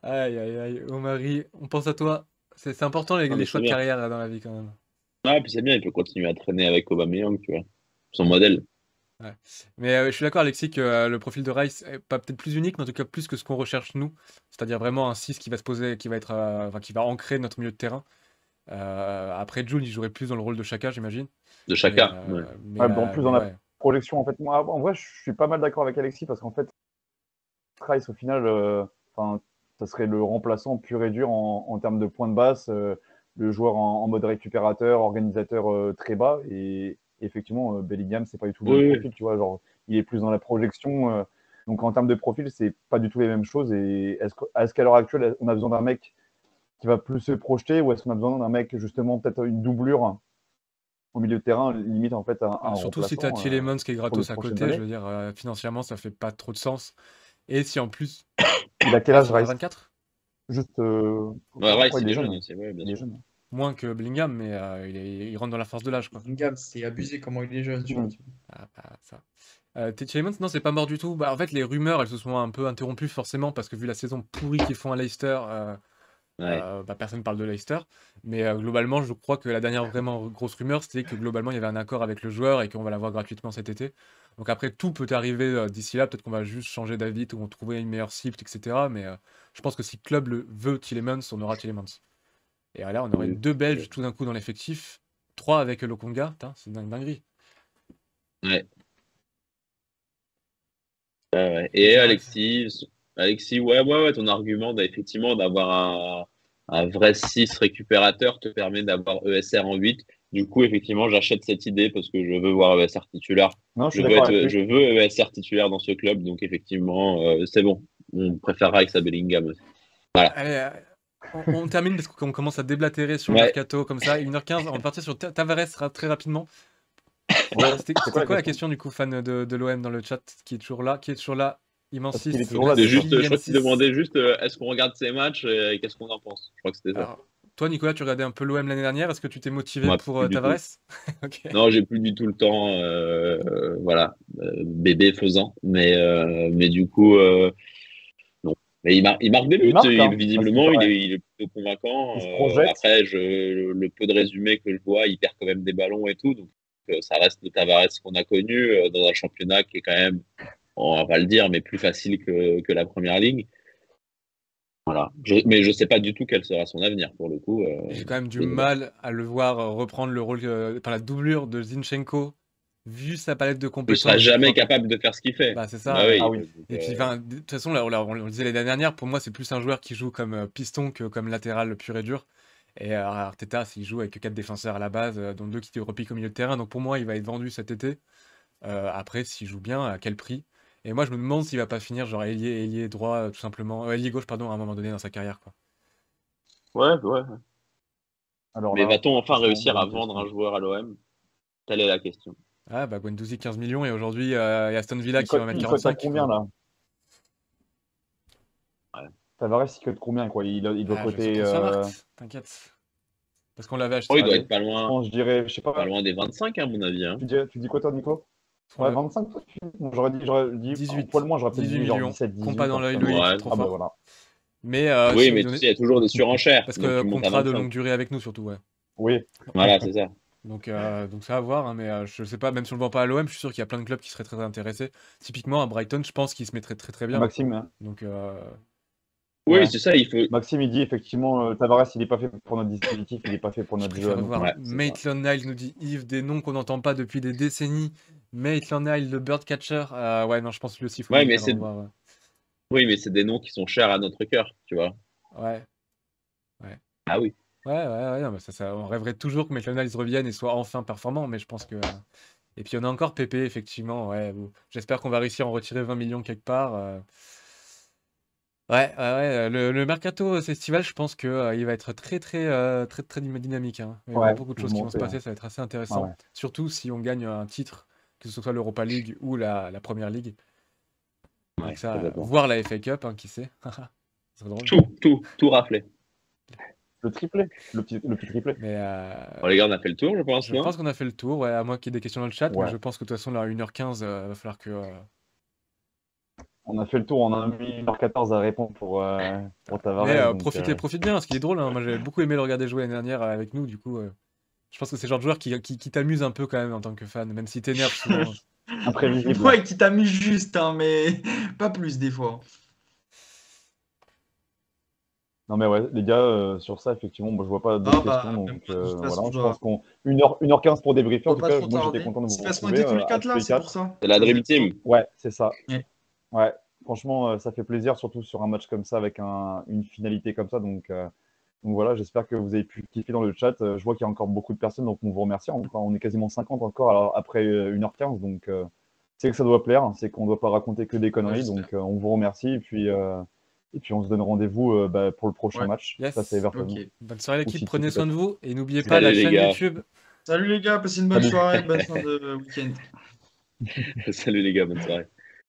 Aïe aïe aïe, Omari, on pense à toi. C'est important les, Non, les mais choix c'est de bien. carrière là, dans la vie quand même. Ouais, puis c'est bien, il peut continuer à traîner avec Aubameyang, tu vois. Son modèle. Ouais. Mais je suis d'accord, Alexis, que le profil de Rice est pas peut-être plus unique, mais en tout cas plus que ce qu'on recherche nous. C'est-à-dire vraiment un 6 qui va se poser, qui va être, enfin, qui va ancrer notre milieu de terrain. Après, Jul, il jouerait plus dans le rôle de Chaka, j'imagine. De Mais, chacun. Ouais. En plus, mais dans la ouais. projection, en fait, moi, en vrai, je suis pas mal d'accord avec Alexis parce qu'en fait, Rice, au final, enfin, ça serait le remplaçant pur et dur en termes de points de basse, le joueur en mode récupérateur, organisateur très bas. Et effectivement, Bellingham, c'est pas du tout le même Oui, oui. profil, tu vois. Genre, il est plus dans la projection. Donc, en termes de profil, c'est pas du tout les mêmes choses. Et est-ce qu'à l'heure actuelle, on a besoin d'un mec qui va plus se projeter ou est-ce qu'on a besoin d'un mec, justement, peut-être une doublure au milieu de terrain, limite, en fait, un Surtout si t'as remplaçant Tielemans qui est pour les gratos à prochaines côté, je années? veux dire, financièrement, ça fait pas trop de sens. Et si en plus, Il a quel Rice, âge, il en a Rice? 24? Juste. Ouais, Je Rice, crois qu'il il est est jeune. jeune Ouais. aussi, ouais, bien Il est sûr. jeune. Moins que Bellingham, mais il rentre dans la force de l'âge, quoi. Bellingham, c'est abusé comment il est jeune, Mm. surtout. Ah, bah, ça. Tielemans, non, c'est pas mort du tout. Bah, en fait, les rumeurs, elles se sont un peu interrompues forcément parce que vu la saison pourrie qu'ils font à Leicester, Ouais. bah, personne parle de Leicester. Mais globalement, je crois que la dernière vraiment grosse rumeur, c'était que globalement, il y avait un accord avec le joueur et qu'on va l'avoir gratuitement cet été. Donc après, tout peut arriver d'ici là. Peut-être qu'on va juste changer d'avis ou on trouver une meilleure cible, etc. Mais je pense que si le club le veut, Tielemans, on aura Tielemans. Et là, on aurait Oui. 2 Belges tout d'un coup dans l'effectif, 3 avec Lokonga. Putain, c'est dinguerie. Ouais. Ouais, ouais. Et Et puis Rice. Alexis, ouais, ton argument effectivement d'avoir un vrai 6 récupérateur te permet d'avoir ESR en 8. Du coup, effectivement, j'achète cette idée parce que je veux voir ESR titulaire. Non, je suis d'accord avec Je lui. veux ESR titulaire dans ce club. Donc, effectivement, c'est bon. On préférera avec sa Bellingham aussi. Allez, on termine parce qu'on commence à déblatérer sur le Ouais. mercato comme ça. 1h15, on va partir sur Tavares très rapidement. C'était quoi la question du coup, fan de l'OM dans le chat qui est toujours là? Il Parce qu'il est m'insiste. toujours là, C'est déjà. juste, je crois qu'il demandait juste est-ce qu'on regarde ces matchs et qu'est-ce qu'on en pense. Je crois que c'était ça. Alors, toi, Nicolas, tu regardais un peu l'OM l'année dernière. Est-ce que tu t'es motivé Moi, pour plus du Tavares? Ok. Non, j'ai plus du tout le temps, voilà, bébé faisant. Mais du coup, non. Mais il marque des buts. Il marque, hein, Visiblement, parce qu'il il est plutôt convaincant. il se projette. Après, le peu de résumé que je vois, il perd quand même des ballons et tout. Donc, ça reste le Tavares qu'on a connu dans un championnat qui est quand même, on va pas le dire, mais plus facile que la première ligue. Voilà. Mais je sais pas du tout quel sera son avenir pour le coup. J'ai quand même du mal à le voir reprendre le rôle, par la doublure de Zinchenko, vu sa palette de Il compétences. sera jamais je crois capable de faire ce qu'il fait. Bah, c'est ça. Bah oui. Ah oui. Donc, Et puis, de toute façon, là, on le disait l'année dernière, pour moi, c'est plus un joueur qui joue comme piston que comme latéral pur et dur. Et Arteta, s'il joue avec 4 défenseurs à la base, dont 2 qui te repiquent au milieu de terrain. Donc pour moi, il va être vendu cet été. Après, s'il joue bien, à quel prix? Et moi, je me demande s'il va pas finir genre ailier droit, tout simplement. Ailier gauche, pardon, à un moment donné dans sa carrière, quoi. ouais. Alors Mais là, va-t-on enfin franchement, réussir à bonne vendre question. un joueur à l'OM? Telle est la question. Ah, bah, Guendouzi, 15 millions. Et aujourd'hui, il y a Aston Villa qui va mettre Il cote à 45. combien, là? Ouais. Tavares, il cote combien, quoi? Il doit Je vais coter. sur Transfermarkt, t'inquiète. Parce qu'on l'avait acheté. Oh, il doit allez, être pas Je loin, pense, je dirais, je sais pas pas. loin des 25, à mon avis. Hein. Tu dis quoi, toi, Nico? On Ouais, l'a- 25, toi, j'aurais dit un 18. poil moins, j'aurais peut-être 18 dit genre millions. 17, 18. Compas dans l'œil, comme ça. Loïc, Ouais. c'est trop Ah bah fort. voilà. Mais Oui, si mais vous tu donnez- sais, il y a toujours des surenchères. Parce donc que tu montes à contrat de 25. longue durée avec nous, surtout, ouais. Oui. Voilà, c'est ça. Donc ça à voir, hein, mais je sais pas, même si on le vend pas à l'OM, je suis sûr qu'il y a plein de clubs qui seraient très intéressés. Typiquement à Brighton, je pense qu'il se mettrait très très bien. Maxime, hein. Donc Oui, Ouais. c'est ça, il faut. Maxime, il dit effectivement, Tavares, il n'est pas fait pour notre dispositif, il n'est pas fait pour je notre jeu. préfère à nous. voir Ouais, c'est Maitland-Niles, nous dit Yves, des noms qu'on n'entend pas depuis des décennies. Maitland-Niles, le birdcatcher. Ouais, non, je pense que lui aussi, il faut Ouais, lui mais faire c'est revoir, ouais. oui, mais c'est des noms qui sont chers à notre cœur, tu vois. Ouais, Ah oui. ouais, non, mais ça, on rêverait toujours que Maitland-Niles revienne et soit enfin performant, mais je pense que... Et puis on a encore Pépé, effectivement, ouais. Bon. J'espère qu'on va réussir à en retirer 20 millions quelque part. Ouais, le mercato estival, je pense que il va être très dynamique, hein. Il va y avoir Ouais, beaucoup de choses qui vont se mouvementé, passer, ça va être assez intéressant. ouais. Surtout si on gagne un titre, que ce soit l'Europa League ou la Première Ligue. Ouais, Donc ça, complètement. voir la FA Cup, hein, qui sait. Ça serait drôle. Tout raflé. Le triplé, le petit triplé. Mais Bon, les gars, on a fait le tour, je pense, je non? pense qu'on a fait le tour, ouais, à moins qu'il y ait des questions dans le chat, mais Ouais. je pense que de toute façon, là, à 1h15, va falloir que... On a fait le tour, on a mis 1h14 à répondre pour Tavares. Mais donc, profite bien, parce qu'il est drôle, hein. Moi, j'avais beaucoup aimé le regarder jouer l'année dernière avec nous, du coup... Je pense que c'est le genre de joueur qui t'amuse un peu quand même en tant que fan, même si t'énerve souvent. imprévisible. Ouais, qui t'amuse juste, hein, mais pas plus des fois. Non mais ouais, les gars, sur ça, effectivement, moi je vois pas d'autres Ah bah, questions. même Donc pas, de toute façon, voilà, on je doit- pense qu'on 1h15 pour débriefer. on En va tout pas cas, trop moi j'étais tarder. content de vous C'est parce qu'on retrouver. était tous les quatre tous là, les c'est quatre. pour ça. C'est la Ça Dream faisait Team. Ouais, c'est ça. Ouais. Ouais, franchement, ça fait plaisir, surtout sur un match comme ça, avec une finalité comme ça. Donc voilà, j'espère que vous avez pu kiffer dans le chat. Je vois qu'il y a encore beaucoup de personnes, donc on vous remercie. On est quasiment 50 encore alors, après 1h15. Donc c'est que ça doit plaire, c'est qu'on ne doit pas raconter que des conneries. j'espère. Donc on vous remercie. Et puis on se donne rendez-vous pour le prochain Ouais. match. Yes. Ça, c'est Everton. Ok. Bonne soirée l'équipe, City, prenez soin de peut-être. vous, et n'oubliez pas Salut, la les chaîne gars. YouTube. Salut les gars, passez une bonne Salut. soirée, bonne fin de week-end. Salut les gars, bonne soirée.